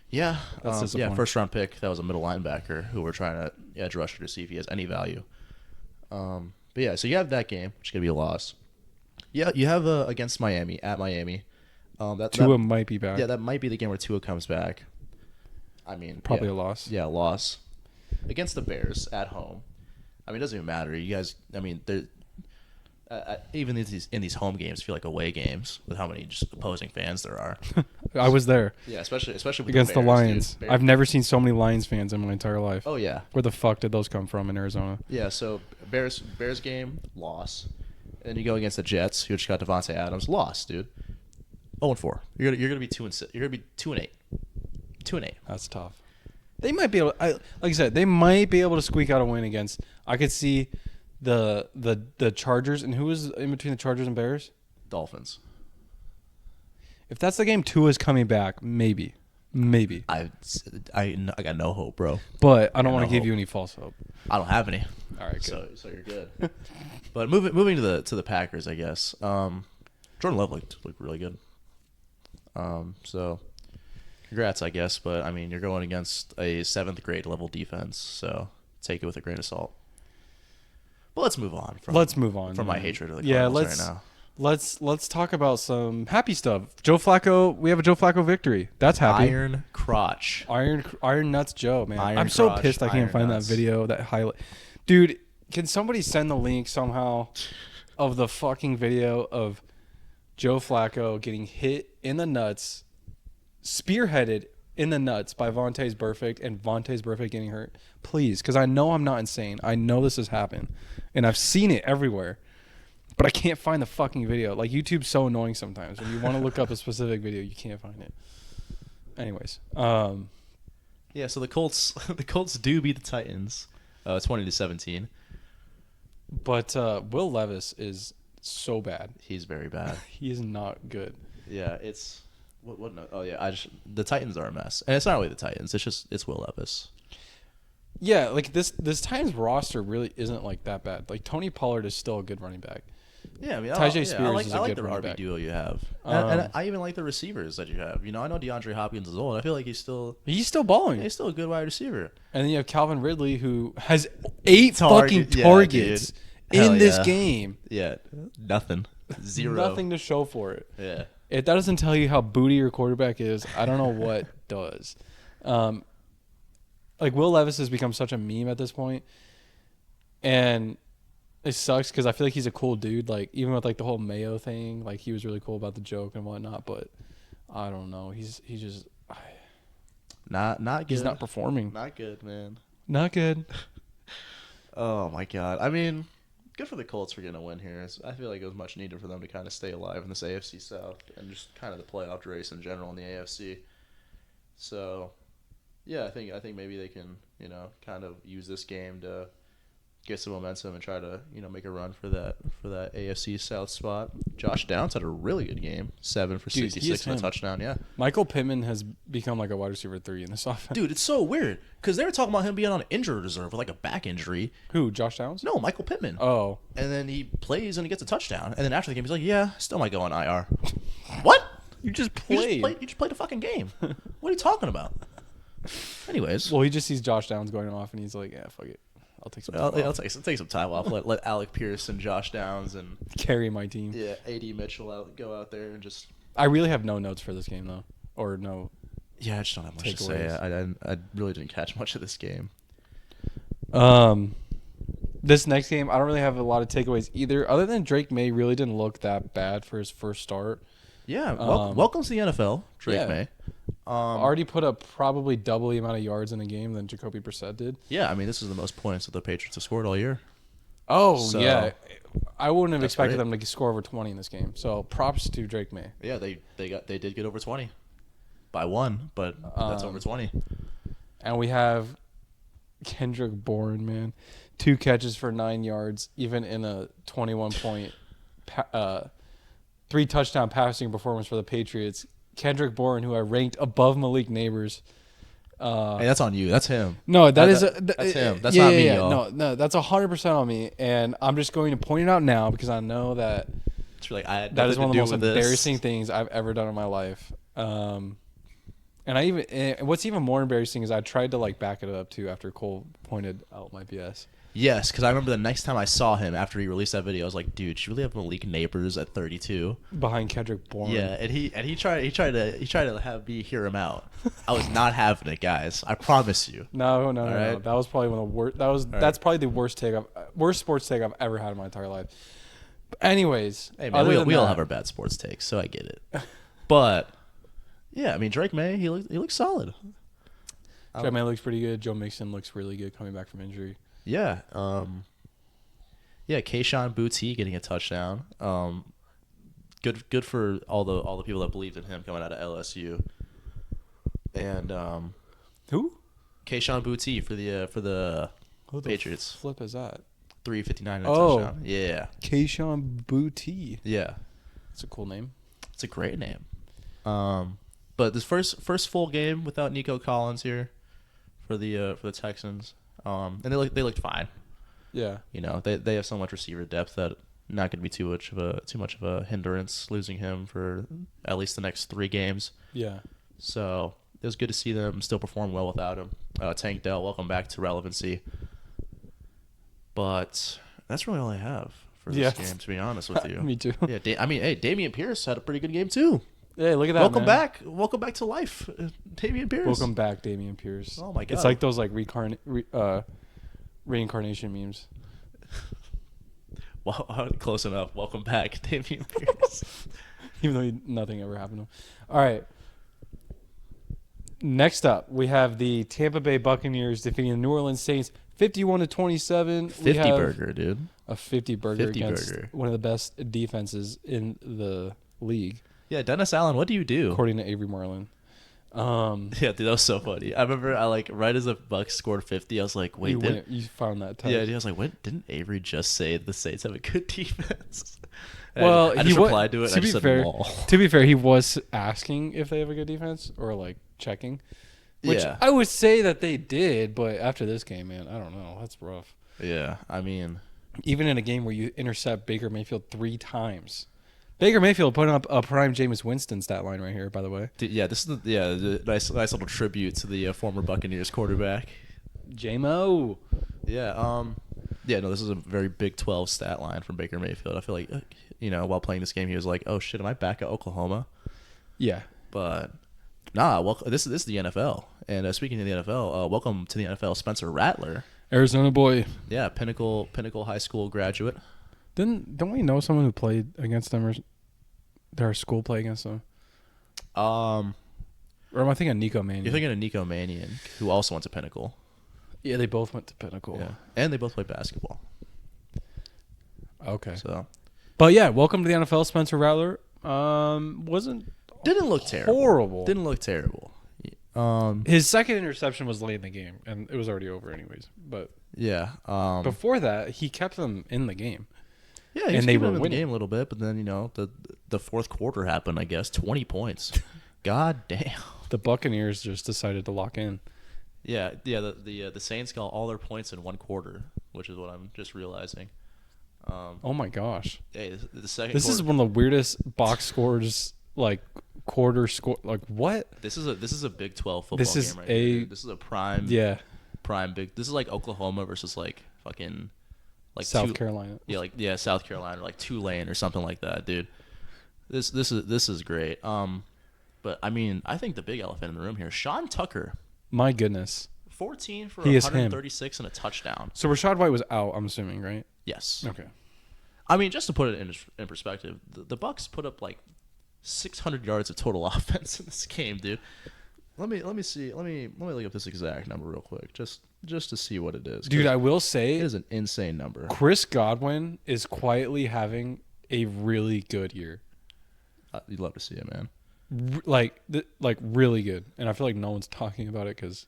Yeah, That's disappointing. first round pick. That was a middle linebacker who we're trying to edge rusher to see if he has any value. But yeah, so you have that game, which is gonna be a loss. Yeah, you have against Miami at Miami. Tua might be back. Yeah, that might be the game where Tua comes back. I mean, probably a loss. Yeah, a loss against the Bears at home. I mean, it doesn't even matter. You guys, I mean, even in these home games feel like away games with how many just opposing fans there are. I was there. Yeah, especially with against the Bears, Lions. I've never seen so many Lions fans in my entire life. Oh yeah. Where the fuck did those come from in Arizona? Yeah, so Bears game loss, and then you go against the Jets, who just got Devontae Adams, loss, dude. 0-4. You're gonna be 2-6. You're gonna be 2-8. 2-8. That's tough. They might be able. Like I said, they might be able to squeak out a win against. I could see the Chargers, and who was in between the Chargers and Bears? Dolphins. If that's the game, Tua's coming back. Maybe. I got no hope, bro. But I don't want to give you any false hope. I don't have any. All right, good. So you're good. But moving to the Packers, I guess. Jordan Love looked really good. So congrats, I guess. But I mean, you're going against a 7th grade level defense, so take it with a grain of salt. But let's move on. From my hatred of the Cardinals right now. Let's talk about some happy stuff. Joe Flacco, we have a Joe Flacco victory. That's happy. Iron crotch. Iron nuts Joe, man. Iron I'm so crotch, pissed I can't find nuts. that video, that highlight. Dude, can somebody send the link somehow of the fucking video of Joe Flacco getting hit in the nuts, spearheaded in the nuts by Vontaze Burfict, and Vontaze Burfict getting hurt? Please, because I know I'm not insane. I know this has happened, and I've seen it everywhere. But I can't find the fucking video. Like, YouTube's so annoying sometimes. When you want to look up a specific video, you can't find it. Anyways. Yeah, so the Colts do beat the Titans 20-17. But Will Levis is so bad. He's very bad. He is not good. Yeah, it's... What no, oh, yeah, the Titans are a mess. And it's not really the Titans. It's Will Levis. Yeah, like, this Titans roster really isn't, like, that bad. Like, Tony Pollard is still a good running back. Yeah, I mean, Spears is a I like good the running RB back. duo you have, and I even like the receivers that you have. You know, I know DeAndre Hopkins is old. I feel like he's still balling. He's still a good wide receiver. And then you have Calvin Ridley, who has 8 fucking targets in this game. Yeah, nothing, 0, nothing to show for it. Yeah, if that doesn't tell you how booty your quarterback is, I don't know what does. Like, Will Levis has become such a meme at this point, and it sucks because I feel like he's a cool dude. Like, even with like the whole Mayo thing, like, he was really cool about the joke and whatnot. But I don't know. He's just not good. He's not performing. Not good, man. Not good. Oh my god. I mean, good for the Colts for getting a win here. I feel like it was much needed for them to kind of stay alive in this AFC South and just kind of the playoff race in general in the AFC. So, yeah, I think maybe they can, kind of use this game to get some momentum and try to, make a run for that AFC South spot. Josh Downs had a really good game, 7 for 66 and a touchdown. Yeah, Michael Pittman has become like a wide receiver 3 in this offense. Dude, it's so weird because they were talking about him being on injured reserve with like a back injury. Who? Josh Downs? No, Michael Pittman. Oh, and then he plays and he gets a touchdown, and then after the game he's like, "Yeah, still might go on IR." What? You just played. You just played a fucking game. What are you talking about? Anyways, well, he just sees Josh Downs going off, and he's like, "Yeah, fuck it, I'll take some time I'll off. take some time off. Let Alec Pierce and Josh Downs and Carry my team." Yeah, AD Mitchell go out there and just. I really have no notes for this game though, or no. Yeah, I just don't have much to say. I really didn't catch much of this game. This next game, I don't really have a lot of takeaways either, other than Drake May really didn't look that bad for his first start. Yeah, welcome to the NFL, Drake May. Already put up probably double the amount of yards in a game than Jacoby Brissett did. Yeah, I mean, this is the most points that the Patriots have scored all year. Oh, So, yeah. I wouldn't have expected great. them to score over 20 in this game. So props to Drake May. Yeah, they did get over 20 by 1, but that's over 20. And we have Kendrick Bourne, man. 2 catches for 9 yards, even in a 21-point, 3 touchdown passing performance for the Patriots. Kendrick Bourne, who I ranked above Malik Neighbors. Hey, that's on you. That's him. No, that's him. That's not me, y'all. No, that's 100% on me, and I'm just going to point it out now because I know that It's like, I had that is nothing one of to the do most with this. embarrassing things I've ever done in my life. And what's even more embarrassing is I tried to like back it up too after Cole pointed out my BS. Yes, because I remember the next time I saw him after he released that video, I was like, dude, you really have Malik Neighbors at 32? Behind Kendrick Bourne. Yeah, and he tried to have me hear him out. I was not having it, guys. I promise you. No. right. That was probably one of the worst. That's probably the worst sports take I've ever had in my entire life. But anyways, Hey man, we all have our bad sports takes, so I get it. But yeah, I mean Drake May, he looks solid. Drake May looks pretty good. Joe Mixon looks really good coming back from injury. Yeah. Keyshawn Boutte getting a touchdown. Good for all the people that believed in him coming out of LSU. And Who? Keyshawn Boutte for the Who the Patriots. flip is that? 359 and a Oh. touchdown. Yeah. Keyshawn Boutte. Yeah. That's a cool name. It's a great name. But this first full game without Nico Collins here for the Texans. And they looked fine. Yeah. You know, they have so much receiver depth that not going to be too much of a hindrance losing him for at least the next 3 games. Yeah. So it was good to see them still perform well without him. Tank Dell, welcome back to relevancy. But that's really all I have for this game, to be honest with you. Me too. Yeah, Dameon Pierce had a pretty good game too. Hey, look at that. Welcome man. back. Welcome back to life, Dameon Pierce. Welcome back, Damian Pierce. Oh my god. It's like those like reincarnation memes. Well, close enough. Welcome back, Dameon Pierce. Even though nothing ever happened to him. All right. Next up, we have the Tampa Bay Buccaneers defeating the New Orleans Saints 51-27. 50 burger, dude. A 50 burger 50 against burger. one of the best defenses in the league, Yeah, Dennis Allen, what do you do? according to Avery Marlin. Yeah, dude, that was so funny. I remember right as the Bucs scored 50, I was like, wait, you found that type. yeah, dude, I was like, what? Didn't Avery just say the Saints have a good defense? Well, I just replied to it. To I be just said, fair, lol. to be fair, he was asking if they have a good defense or like checking, which Yeah. I would say that they did. But after this game, man, I don't know. That's rough. Yeah, I mean, Even in a game where you intercept Baker Mayfield 3 times. Baker Mayfield putting up a prime Jameis Winston stat line right here, by the way. this is the nice little tribute to the former Buccaneers quarterback. J-Mo. Yeah, no, this is a very Big 12 stat line from Baker Mayfield. I feel like, while playing this game, he was like, oh shit, am I back at Oklahoma? Yeah. But nah, this is the NFL. And speaking of the NFL, welcome to the NFL, Spencer Rattler. Arizona boy. Yeah, Pinnacle High School graduate. Don't we know someone who played against them or did our school play against them? Or am I thinking of Nico Mannion? You're thinking of Nico Mannion, who also went to Pinnacle. Yeah, they both went to Pinnacle. Yeah, and they both play basketball. Okay. So But yeah, welcome to the NFL, Spencer Rattler. Wasn't didn't look terrible. horrible. Didn't look terrible. His second interception was late in the game, and it was already over anyways. But Yeah. before that, he kept them in the game. Yeah, he and was they keeping were them in the winning. game a little bit, but then the fourth quarter happened. I guess 20 points. God damn. The Buccaneers just decided to lock in. Yeah. The Saints got all their points in one quarter, which is what I'm just realizing. Oh my gosh, Hey, the second. this is one of the weirdest box scores, like quarter score. Like what? This is a Big 12 football This is game right here. This is a prime. Yeah, Prime big. This is like Oklahoma versus like fucking like South Carolina. Yeah, South Carolina, or like Tulane or something like that, dude. This is great. But I mean, I think the big elephant in the room here, Sean Tucker, My goodness. 14 for He is him. 136 and a touchdown. So Rashad White was out. I'm assuming, right? Yes. Okay. I mean, just to put it in perspective, the Bucs put up like 600 yards of total offense in this game, dude. Let me see. Let me look up this exact number real quick, just to see what it is. Dude, I will say it is an insane number. Chris Godwin is quietly having a really good year. You'd love to see it, man. Like really good. And I feel like no one's talking about it because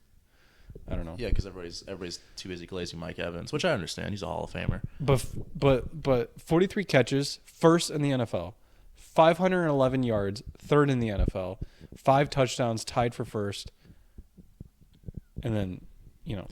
I don't know. Yeah, because everybody's too busy glazing Mike Evans, which I understand. He's a Hall of Famer. But 43 catches, first in the NFL, 511 yards, third in the NFL, 5 touchdowns, tied for first, and then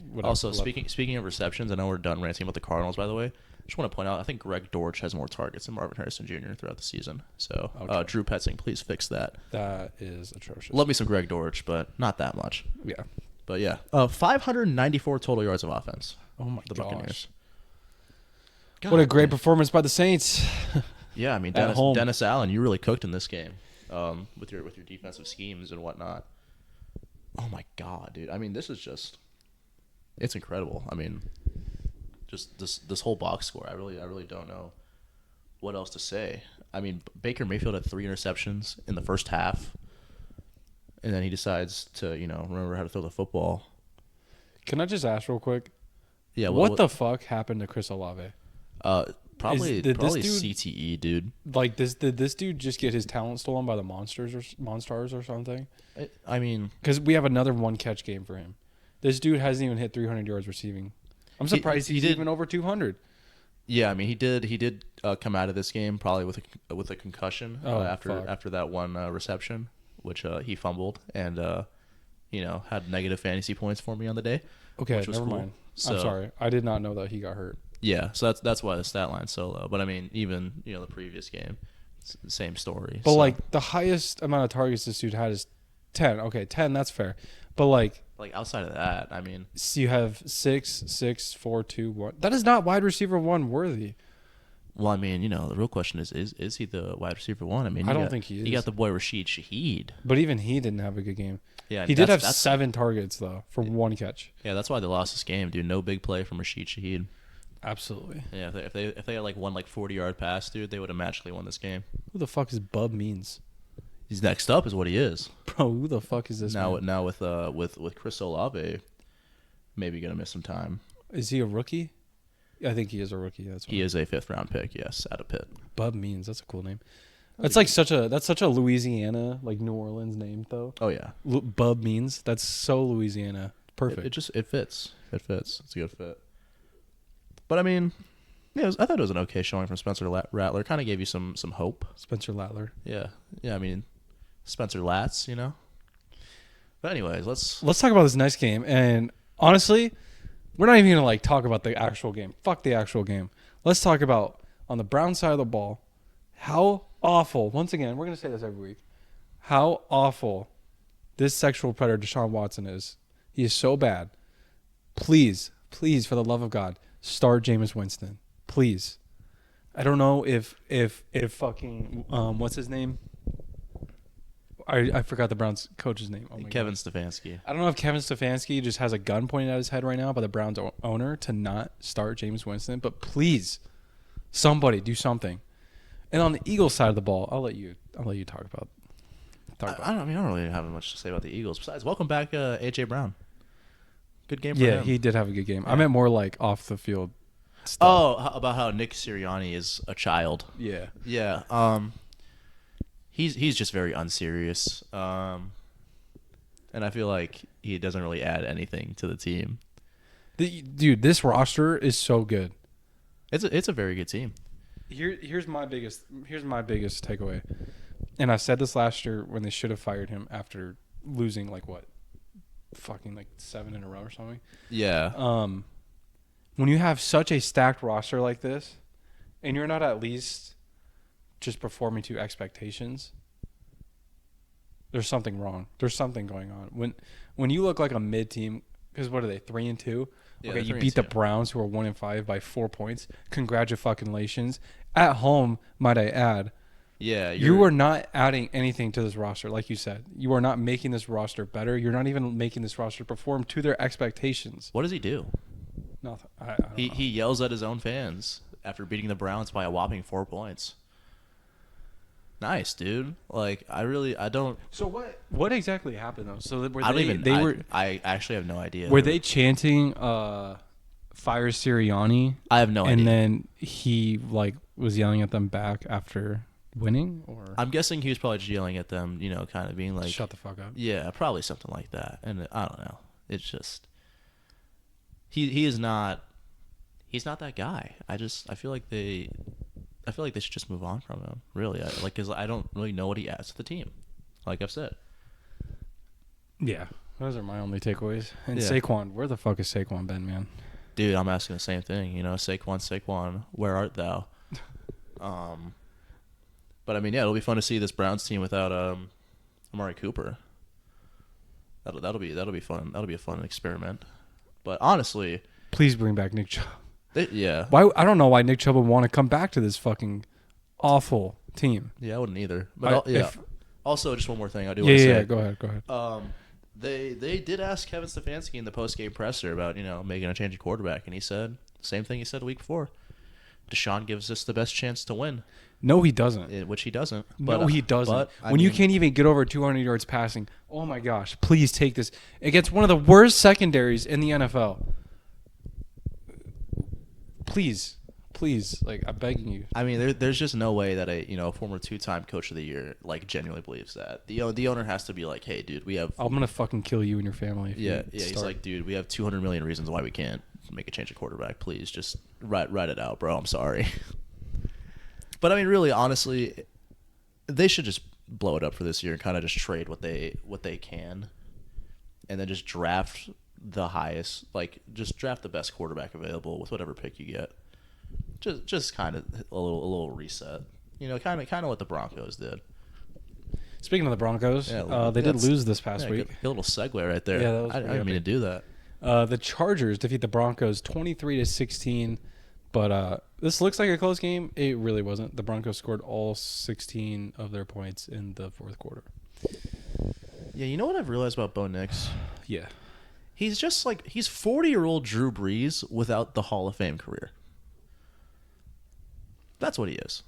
whatever. Also, speaking of receptions, I know we're done ranting about the Cardinals. By the way, I just want to point out I think Greg Dortch has more targets than Marvin Harrison Jr. throughout the season. So Okay. Drew Petzing, please fix that. That is atrocious. Love me some Greg Dortch, but not that much. Yeah. But yeah, 594 total yards of offense. Oh my The gosh. Buccaneers. What a God, great man. performance by the Saints. Yeah, I mean At home. Dennis Allen, you really cooked in this game, with your defensive schemes and whatnot. Oh my God, dude! I mean, this is it's incredible. I mean, just this whole box score. I really don't know what else to say. I mean, Baker Mayfield had 3 interceptions in the first half, and then he decides to remember how to throw the football. Can I just ask real quick? Yeah, What the fuck happened to Chris Olave? Probably did this dude- CTE, dude. Like did this dude just get his talent stolen by the Monstars or something? I mean, Because we have another one catch game for him. This dude hasn't even hit 300 yards receiving. I'm surprised he's even over 200. yeah, I mean he did come out of this game probably with a concussion after that one reception, which he fumbled and had negative fantasy points for me on the day. Okay, which was never cool. mind. So, I'm sorry. I did not know that he got hurt. Yeah, so that's why the stat line's so low. But I mean, even the previous game, it's the same story. But so. like the highest amount of targets this dude had is 10. Okay, 10, that's fair. But like outside of that, I mean, so you have 6, 6, 4, 2, 1. That is not wide receiver 1 worthy. well, I mean, the real question is he the wide receiver 1? I mean, I don't think he is. You got the boy Rashid Shaheed. But even he didn't have a good game. Yeah, He did have 7 targets though for 1 catch. Yeah, that's why they lost this game, dude. No big play from Rashid Shaheed. Absolutely. Yeah, if they had like one 40-yard pass, dude, they would have magically won this game. Who the fuck is Bub Means? He's next up, is what he is. Bro, who the fuck is this man? Now with Chris Olave, maybe gonna miss some time. Is he a rookie? I think he is a rookie. That's He is a 5th-round pick, yes, out of Pitt. Bub Means. That's a cool name. That's like such a Louisiana, like New Orleans name though. Oh yeah, Bub Means. That's so Louisiana. Perfect. It fits. It fits. It's a good fit. But I mean, yeah, I thought it was an okay showing from Spencer Rattler. Kind of gave you some hope. Spencer Rattler. Yeah. I mean, Spencer Latz, But anyways, let's talk about this next game. And honestly, we're not even gonna talk about the actual game. Fuck the actual game. Let's talk about on the Brown side of the ball, how awful. Once again, we're gonna say this every week. How awful this sexual predator Deshaun Watson is. He is so bad. Please, for the love of God, start Jameis Winston. Please. I don't know if fucking what's his name? I forgot the Browns coach's name. Oh my Kevin God. Stefanski. I don't know if Kevin Stefanski just has a gun pointed at his head right now by the Browns owner to not start Jameis Winston, but please, somebody do something. And on the Eagles side of the ball, I'll let you talk about. I don't really have much to say about the Eagles. Besides, welcome back, AJ Brown. Good game for Yeah, him. he did have a good game. Yeah. I meant more like off the field stuff. Oh, about how Nick Sirianni is a child. Yeah. Yeah. He's just very unserious. And I feel like he doesn't really add anything to the team. Dude, this roster is so good. It's a very good team. Here's my biggest takeaway. And I said this last year when they should have fired him after losing fucking 7 in a row or something. Yeah. When you have such a stacked roster like this, and you're not at least just performing to expectations, there's something wrong. There's something going on. When you look like a mid team, because what are they, 3-2? Yeah, Okay, you 3-2. beat the Browns, who are 1-5 by 4 points. Congratulations. At home, might I add. Yeah. You are not adding anything to this roster, like you said. You are not making this roster better. You're not even making this roster perform to their expectations. What does he do? Nothing. I don't know. He yells at his own fans after beating the Browns by a whopping 4 points. Nice, dude. Like I don't. So what exactly happened though? So were I don't they, even. They were. I actually have no idea. Were they chanting "Fire Sirianni"? I have no idea. And then he was yelling at them back after winning, or I'm guessing he was probably just yelling at them, kind of being like, shut the fuck up. Yeah, probably something like that. And I don't know. It's just he is not. He's not that guy. I feel like they should just move on from him. Really, because I don't really know what he adds to the team. Like I've said. Yeah, those are my only takeaways. And Yeah. Saquon, where the fuck is Saquon been, man? Dude, I'm asking the same thing. Saquon, where art thou? But I mean, yeah, it'll be fun to see this Browns team without Amari Cooper. That'll be fun. That'll be a fun experiment. But honestly, Please bring back Nick Chubb. yeah. Why? I don't know why Nick Chubb would want to come back to this fucking awful team. Yeah, I wouldn't either. But also, just one more thing I do want to say. Yeah. Go ahead. They did ask Kevin Stefanski in the post-game presser about making a change of quarterback, and he said the same thing he said a week before. Deshaun gives us the best chance to win. No, he doesn't. Which he doesn't. No, he doesn't. But, when you can't even get over 200 yards passing, oh my gosh, please take this against one of the worst secondaries in the NFL. Please, I'm begging you. I mean, there's just no way that a former 2-time coach of the year genuinely believes that. The owner has to be like, hey, dude, we have. I'm gonna fucking kill you and your family. If Yeah. you He's start. like, dude, we have 200 million reasons why we can't make a change of quarterback. Please, just write it out, bro. I'm sorry. But I mean, really, honestly, they should just blow it up for this year and kind of just trade what they can, and then just draft the highest, just draft the best quarterback available with whatever pick you get. Just kind of a little reset. Kind of what the Broncos did. Speaking of the Broncos, they did lose this past week. Good little segue right there. Yeah, that was I didn't mean to do that. The Chargers defeat the Broncos 23-16, but this looks like a close game. It really wasn't. The Broncos scored all 16 of their points in the fourth quarter. Yeah, you know what I've realized about Bo Nix? Yeah. He's just he's 40-year-old Drew Brees without the Hall of Fame career. That's what he is.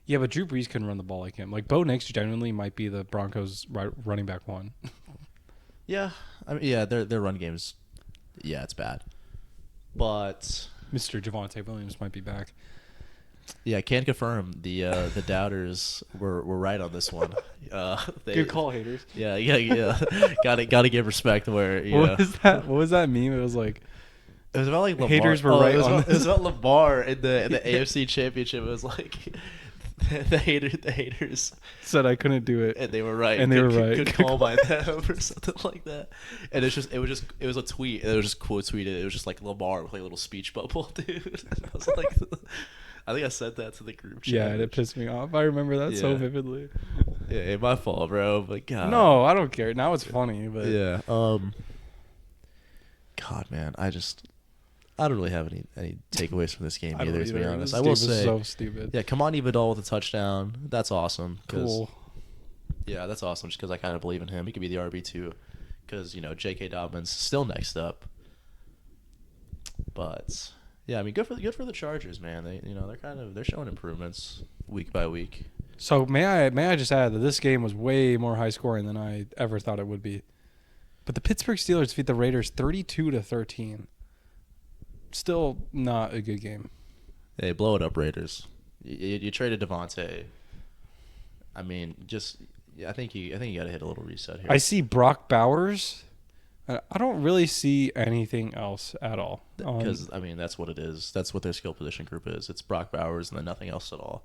Yeah, but Drew Brees couldn't run the ball like him. Bo Nix genuinely might be the Broncos' running back one. Yeah, I mean, yeah, their run game's, yeah, it's bad. But Mr. Javonte Williams might be back. yeah, I can't confirm the doubters were right on this one. Good call, haters. Yeah. Gotta give respect where What was that meme? It was like it was about Lamar. Haters were right on it was about Lamar in the AFC Championship. It was the haters said I couldn't do it, and they were right. And they were right. Good call by them or something like that. And it was a tweet. And it was just quote tweeted. It was just Lamar with a little speech bubble, dude. I was I think I sent that to the group chat. Yeah, and it pissed me off. I remember that so vividly. Yeah, my fault, bro. But God. No, I don't care. Now it's funny, but yeah. God, man, I don't really have any takeaways from this game either, to be honest. I will say, so stupid. yeah, Kamani Vidal with a touchdown. That's awesome. Cool. Yeah, that's awesome. Just because I kind of believe in him, he could be the RB2. Because J.K. Dobbins still next up. But yeah, I mean, good for the Chargers, man. They're showing improvements week by week. So may I just add that this game was way more high scoring than I ever thought it would be. But the Pittsburgh Steelers defeat the Raiders 32-13. Still not a good game. Hey, blow it up, Raiders. You traded Devontae. I mean, I think you got to hit a little reset here. I see Brock Bowers. I don't really see anything else at all. Because, I mean, that's what it is. That's what their skill position group is. It's Brock Bowers and then nothing else at all.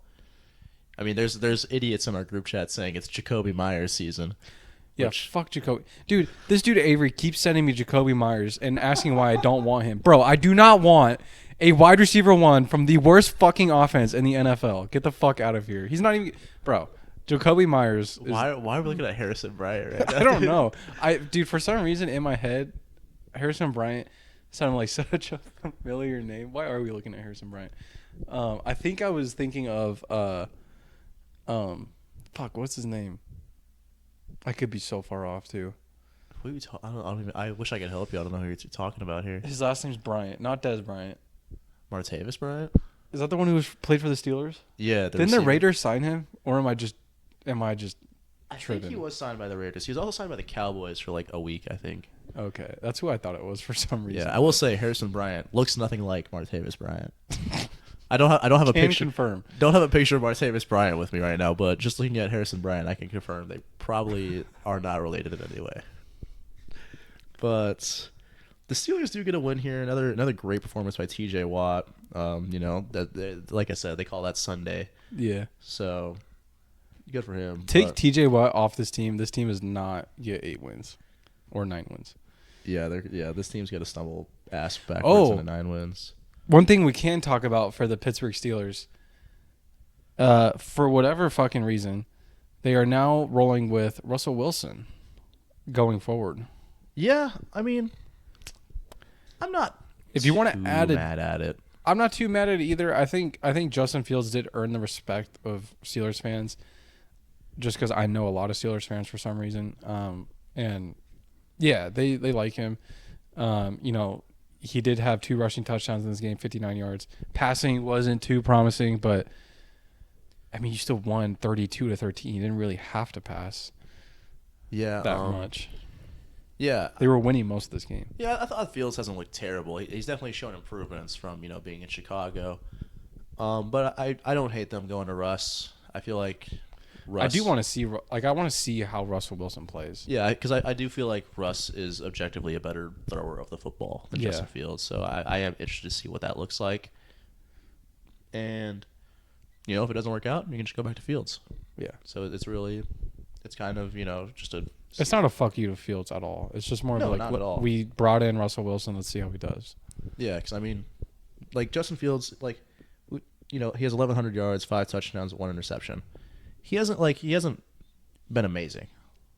I mean, there's idiots in our group chat saying it's Jacoby Myers season. Yeah, fuck Jacoby. Dude, this dude Avery keeps sending me Jacoby Myers and asking why I don't want him. Bro, I do not want a wide receiver 1 from the worst fucking offense in the NFL. Get the fuck out of here. He's not even... Bro, Jacoby Myers is... Why are we looking at Harrison Bryant right now? I don't know. Dude, for some reason in my head, Harrison Bryant sounded like such a familiar name. Why are we looking at Harrison Bryant? I think I was thinking of fuck, what's his name? I could be so far off too. I wish I could help you. I don't know who you're talking about here. His last name's Bryant, not Des Bryant. Martavis Bryant? Is that the one who played for the Steelers? Yeah. Didn't the Raiders sign him, or am I just I tripping? think he was signed by the Raiders. He was also signed by the Cowboys for like a week, I think. Okay, that's who I thought it was for some reason. Yeah, I will say Harrison Bryant looks nothing like Martavis Bryant. I don't have a picture. Confirm. Don't have a picture of Martavis Bryant with me right now, but just looking at Harrison Bryant, I can confirm they probably are not related in any way. But the Steelers do get a win here. Another great performance by T.J. Watt. Like I said, they call that Sunday. Yeah. So good for him. Take T.J. Watt off this team. This team is not get 8 wins or 9 wins. Yeah, this team's got to stumble ass backwards into 9 wins. One thing we can talk about for the Pittsburgh Steelers, for whatever fucking reason, they are now rolling with Russell Wilson going forward. Yeah, I mean, I'm not. If you want to add mad at it, I'm not too mad at it either. I think Justin Fields did earn the respect of Steelers fans, just because I know a lot of Steelers fans for some reason, and yeah, they like him. He did have 2 rushing touchdowns in this game, 59 yards. Passing wasn't too promising, but I mean, you still won 32-13. You didn't really have to pass that much. Yeah. They were winning most of this game. Yeah, I thought Fields hasn't looked terrible. He's definitely shown improvements from, being in Chicago. But I don't hate them going to Russ. I feel like Russ... I do want to see... I want to see how Russell Wilson plays. Yeah, because I do feel like Russ is objectively a better thrower of the football than Justin Fields. So I am interested to see what that looks like. And, if it doesn't work out, you can just go back to Fields. Yeah. So it's kind of, just a... It's not a fuck you to Fields at all. It's just more of not at all. We brought in Russell Wilson. Let's see how he does. Yeah, because, I mean, like, Justin Fields, like, he has 1,100 yards, 5 touchdowns, 1 interception. He hasn't been amazing.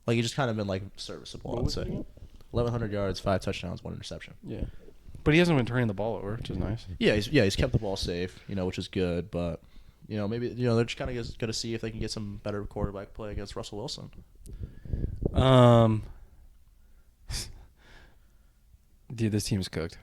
Like, he's just kind of been, like, serviceable, I would say. 1,100 yards, 5 touchdowns, 1 interception. Yeah. But he hasn't been turning the ball over, which is nice. Yeah, he's kept the ball safe, which is good. But, maybe, they're just kind of going to see if they can get some better quarterback play against Russell Wilson. Dude, this team's cooked.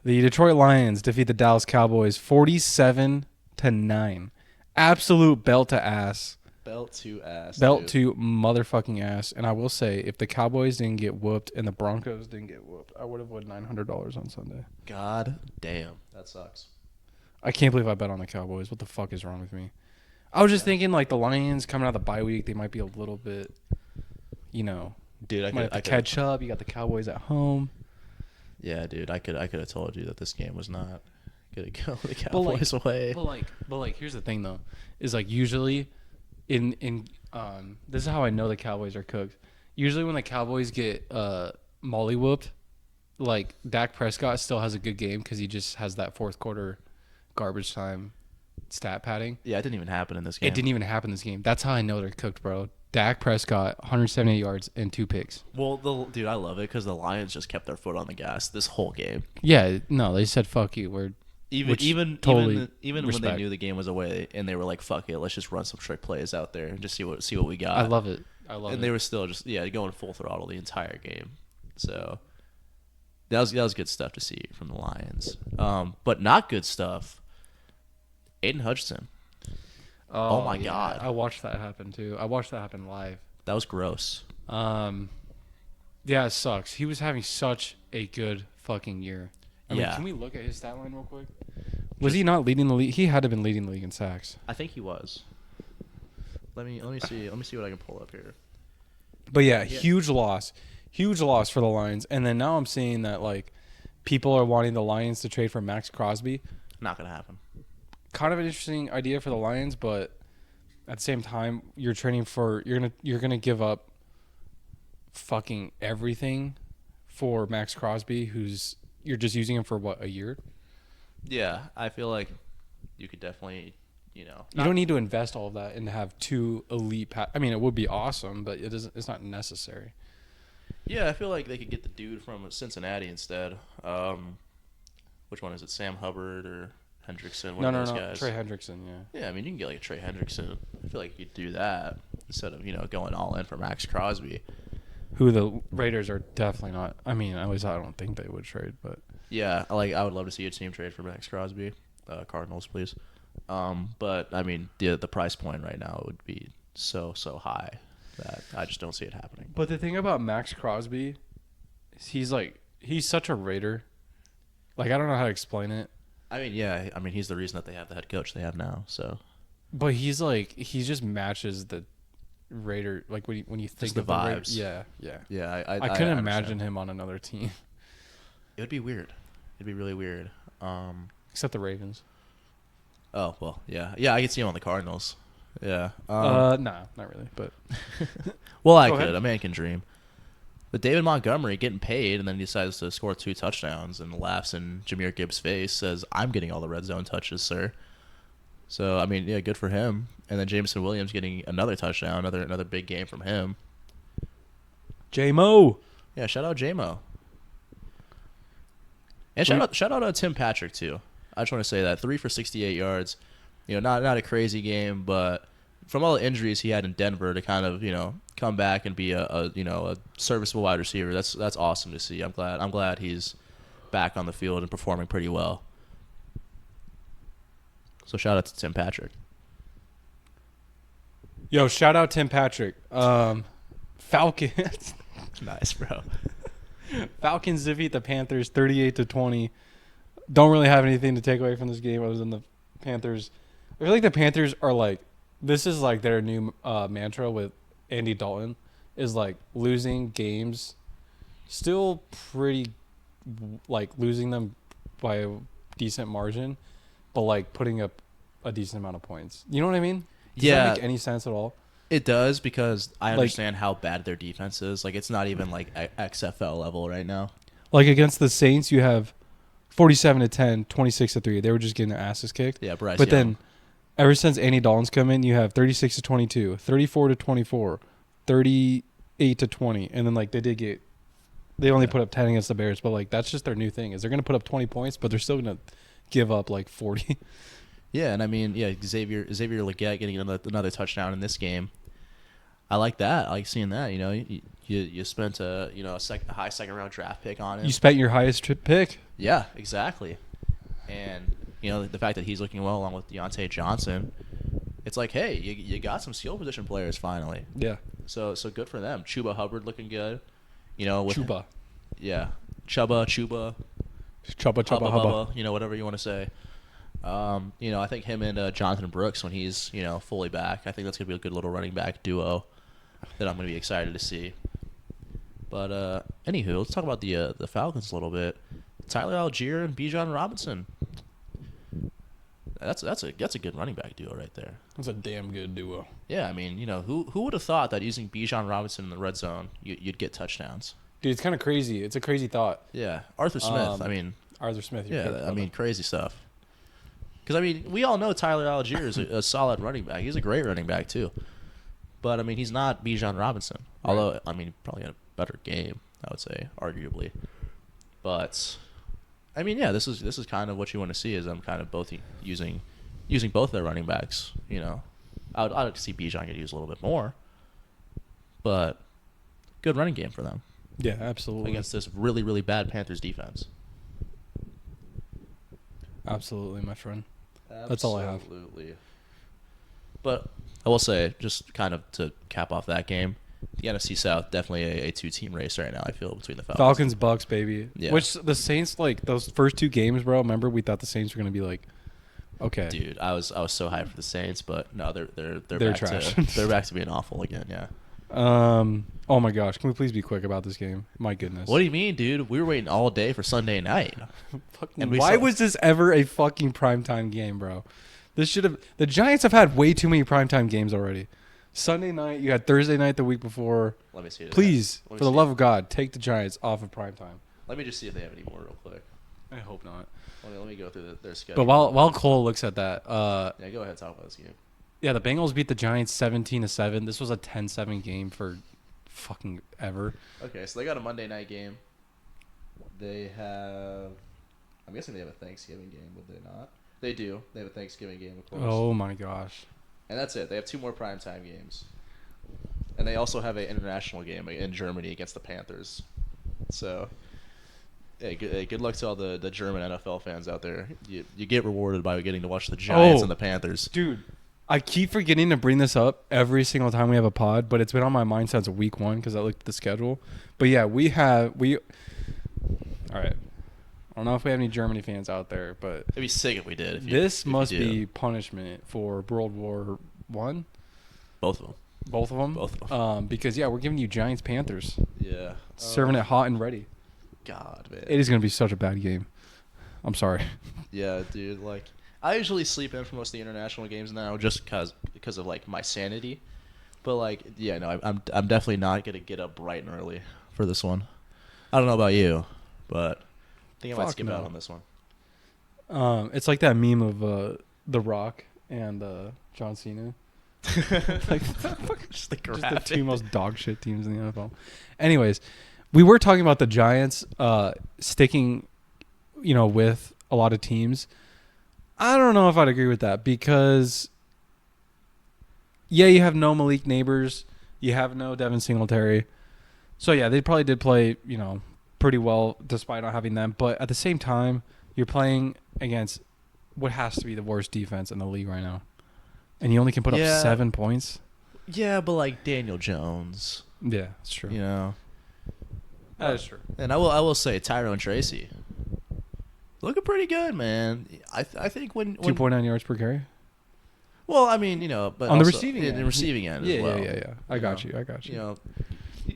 The Detroit Lions defeat the Dallas Cowboys 47-9. Absolute belt to ass. Belt to ass. Belt to motherfucking ass. And I will say, if the Cowboys didn't get whooped and the Broncos didn't get whooped, I would have won $900 on Sunday. God damn. That sucks. I can't believe I bet on the Cowboys. What the fuck is wrong with me? I was just thinking, like, the Lions coming out of the bye week, they might be a little bit, Dude, I could catch up. You got the Cowboys at home. Yeah, dude, I could have told you that this game was not gonna go the Cowboys' way. But like, here's the thing though, is like usually, in this is how I know the Cowboys are cooked. Usually when the Cowboys get molly whooped, like Dak Prescott still has a good game because he just has that fourth quarter garbage time stat padding. Yeah, it didn't even happen in this game. It didn't even happen in this game. That's how I know they're cooked, bro. Dak Prescott, 178 yards and 2 picks. Well, dude, I love it because the Lions just kept their foot on the gas this whole game. Yeah, no, they said fuck you. We're even when they knew the game was away and they were like, fuck it, let's just run some trick plays out there and just see what we got. I love it. And they were still just going full throttle the entire game. So that was good stuff to see from the Lions. But not good stuff. Aiden Hutchinson. Oh my God. I watched that happen too. I watched that happen live. That was gross. Yeah, Yeah, it sucks. He was having such a good fucking year. I mean, Yeah. can we look at his stat line real quick? Was he not leading the league? He had to have been leading the league in sacks. I think he was. Let me see. Let me see what I can pull up here. But yeah, huge loss for the Lions. And then now I'm seeing that like people are wanting the Lions to trade for Max Crosby. Not gonna happen. Kind of an interesting idea for the Lions, but at the same time, you're gonna give up fucking everything for Max Crosby, who's you're just using him for what, a year? Yeah, I feel like you could definitely, you don't need to invest all of that and have two elite. I mean, it would be awesome, but it doesn't. It's not necessary. Yeah, I feel like they could get the dude from Cincinnati instead. Which one is it? Sam Hubbard or Hendrickson? One of those guys. Trey Hendrickson. Yeah. Yeah, I mean you can get like a Trey Hendrickson. I feel like you could do that instead of going all in for Max Crosby. Who the Raiders are definitely not. I mean, at least I don't think they would trade, but yeah, I would love to see a team trade for Max Crosby. Cardinals, please. But I mean the price point right now would be so high that I just don't see it happening. But the thing about Max Crosby is he's such a Raider. Like, I don't know how to explain it. I mean, yeah, he's the reason that they have the head coach they have now. So, but he just matches the Raider. Like when you think just the of vibes. Yeah. Yeah, I couldn't imagine him on another team. It would be weird. It'd be really weird. Except the Ravens. Oh well, yeah. I could see him on the Cardinals. Yeah. Nah, not really. But well, I Go could. ahead. A man can dream. But David Montgomery getting paid, and then he decides to score 2 touchdowns and laughs in Jahmyr Gibbs' face, says, "I'm getting all the red zone touches, sir." So I mean, yeah, good for him. And then Jameson Williams getting another touchdown, another big game from him. J-Mo. Yeah, shout out J-Mo. And shout out Tim Patrick too. I just want to say that 3 for 68 yards. Not a crazy game, but from all the injuries he had in Denver to kind of come back and be a serviceable wide receiver. That's awesome to see. I'm glad he's back on the field and performing pretty well. So shout out to Tim Patrick. Yo, shout out Tim Patrick. Falcons. Nice, bro. Falcons defeat the Panthers 38-20. Don't really have anything to take away from this game other than the Panthers. I feel like the Panthers are like, this is like their new mantra with Andy Dalton, is like losing games, still pretty like losing them by a decent margin, but like putting up a decent amount of points. You know what I mean? Does that make any sense at all? It does, because I understand how bad their defense is. Like, it's not even like XFL level right now. Like against the Saints, you have 47-10, 26-3. They were just getting their asses kicked. Yeah, Bryce But Young. then, ever since Andy Dalton's come in, you have 36-22, 34-24, 38-20, and then like they only put up 10 against the Bears. But like that's just their new thing, is they're gonna put up 20 points, but they're still gonna give up like 40. Yeah, and I mean, yeah, Xavier Legette getting another touchdown in this game. I like that. I like seeing that. You spent a high second round draft pick on him. You spent your highest pick. Yeah, exactly. And the fact that he's looking well along with Deontay Johnson, it's like, hey, you got some skill position players finally. Yeah. So good for them. Chuba Hubbard looking good. Chuba. Yeah, Chuba. Chubba. Hubba, whatever you want to say. I think him and Jonathan Brooks, when he's fully back, I think that's gonna be a good little running back duo that I'm gonna be excited to see. But anywho, let's talk about the Falcons a little bit. Tyler Algier and Bijan Robinson. That's a good running back duo right there. That's a damn good duo. Yeah, I mean, who would have thought that using Bijan Robinson in the red zone, you'd get touchdowns? Dude, it's kind of crazy. It's a crazy thought. Yeah, Arthur Smith. Arthur Smith. Yeah, crazy stuff. Because we all know Tyler Algier is a solid running back. He's a great running back too. But he's not Bijan Robinson. Right. Although probably had a better game, I would say, arguably. But yeah, this is kind of what you want to see, is them kind of both using both their running backs. I'd like to see Bijan get used a little bit more, but good running game for them. Yeah, absolutely. Against this really, really bad Panthers defense. Absolutely, my friend. That's all I have. Absolutely. But I will say, just kind of to cap off that game, the NFC South definitely a two-team race right now. I feel between the Falcons, Bucs, baby. Yeah. Which the Saints, like those first 2 games, bro. Remember we thought the Saints were gonna be like, okay, Dude, I was so hyped for the Saints, but no, they're They're back trash. they're back to being awful again. Yeah. Oh my gosh, can we please be quick about this game? My goodness. What do you mean, dude? We were waiting all day for Sunday night. And Why was this ever a fucking primetime game, bro? This should have. The Giants have had way too many primetime games already. Sunday night, you had Thursday night the week before. Let me see it. Please, for the love of God, take the Giants off of primetime. Let me just see if they have any more real quick. I hope not. Let me go through their schedule. But while Cole looks at that, yeah, go ahead, talk about this game. yeah, the Bengals beat the Giants 17-7. This was a 10-7 game for fucking ever. Okay, so they got a Monday night game. They have, I'm guessing they have a Thanksgiving game, would they not? They do. They have a Thanksgiving game, of course. Oh my gosh. And that's it. They have 2 more primetime games. And they also have an international game in Germany against the Panthers. So, hey, good luck to all the German NFL fans out there. You get rewarded by getting to watch the Giants and the Panthers. Dude, I keep forgetting to bring this up every single time we have a pod, but it's been on my mind since week 1 because I looked at the schedule. But yeah, all right. I don't know if we have any Germany fans out there, but It'd be sick if we did. This must be punishment for World War One. Both of them. Both of them. Both of them. Because yeah, we're giving you Giants Panthers. Yeah. Serving it hot and ready. God, man. It is going to be such a bad game. I'm sorry. Yeah, dude. Like, I usually sleep in for most of the international games now, just because of like my sanity. But like, yeah, no, I'm definitely not gonna get up bright and early for this one. I don't know about you, but I think I might skip out on this one. It's like that meme of The Rock and John Cena. Like, just the 2 most dog shit teams in the NFL. Anyways, we were talking about the Giants sticking, with a lot of teams. I don't know if I'd agree with that because, yeah, you have no Malik Neighbors, you have no Devin Singletary, so yeah, they probably did play, pretty well despite not having them. But at the same time, you're playing against what has to be the worst defense in the league right now, and you only can put up 7 points. Yeah, but like Daniel Jones. Yeah, that's true. That is true. And I will say Tyrone Tracy looking pretty good, man. I think when 2.9 yards per carry. Well, I mean, but on the also receiving in end. the receiving end as well. Yeah. I got you.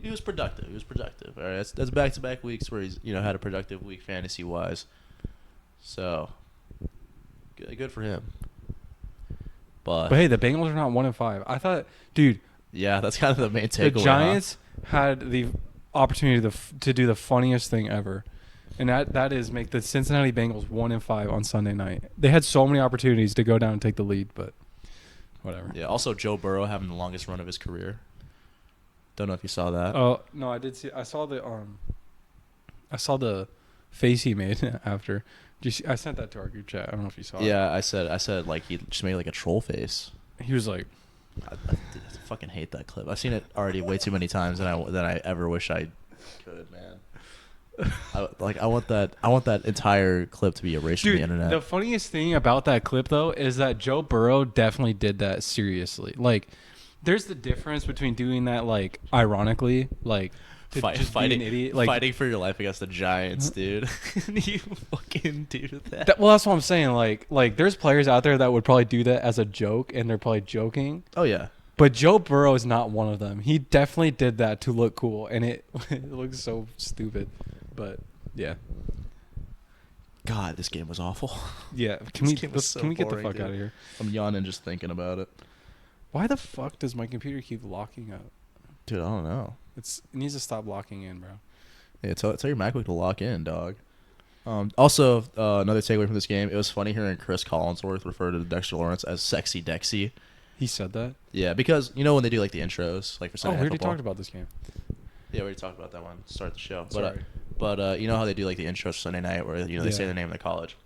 He was productive. All right, that's back-to-back weeks where he's had a productive week fantasy wise. So good for him. But hey, the Bengals are not 1-5. I thought, dude. Yeah, that's kind of the main takeaway. The Giants had the opportunity to do the funniest thing ever, and that is make the Cincinnati Bengals 1-5 on Sunday night. They had so many opportunities to go down and take the lead, but whatever. Yeah. Also, Joe Burrow having the longest run of his career. Don't know if you saw that. Oh no, I did see. I saw the face he made after. I sent that to our group chat. I don't know if you saw it. Yeah, I said like he just made like a troll face. He was like, I fucking hate that clip. I've seen it already way too many times than I ever wish I could, man. I want that entire clip to be erased from the internet. The funniest thing about that clip though is that Joe Burrow definitely did that seriously. Like, there's the difference between doing that like ironically, like fighting, be an idiot, like fighting for your life against the Giants, dude. You fucking do that. Well, that's what I'm saying. Like there's players out there that would probably do that as a joke, and they're probably joking. Oh yeah. But Joe Burrow is not one of them. He definitely did that to look cool, and it looks so stupid. But yeah. God, this game was awful. Yeah. Can we get the fuck out of here? I'm yawning just thinking about it. Why the fuck does my computer keep locking up? Dude, I don't know. It needs to stop locking in, bro. Yeah, tell your MacBook to lock in, dog. Also, another takeaway from this game, it was funny hearing Chris Collinsworth refer to Dexter Lawrence as Sexy Dexy. He said that? Yeah, because when they do like the intros, like for Sunday Night Football. We already talked about this game. Yeah, we already talked about that one to start the show. Sorry. But you know how they do like the intros for Sunday night where they say the name of the college.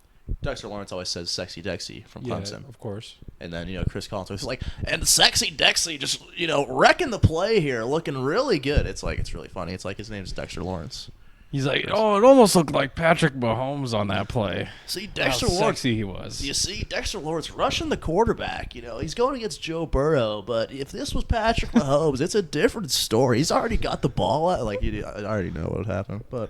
Dexter Lawrence always says Sexy Dexy from Clemson. Yeah, of course. And then, Chris Collinsworth is like, and Sexy Dexy just, wrecking the play here, looking really good. It's like, it's really funny. It's like his name's Dexter Lawrence. He's like, oh, it almost looked like Patrick Mahomes on that play. See, How Dexter Lawrence. sexy he was. You see, Dexter Lawrence rushing the quarterback. He's going against Joe Burrow, but if this was Patrick Mahomes, it's a different story. He's already got the ball. I already know what would happen, but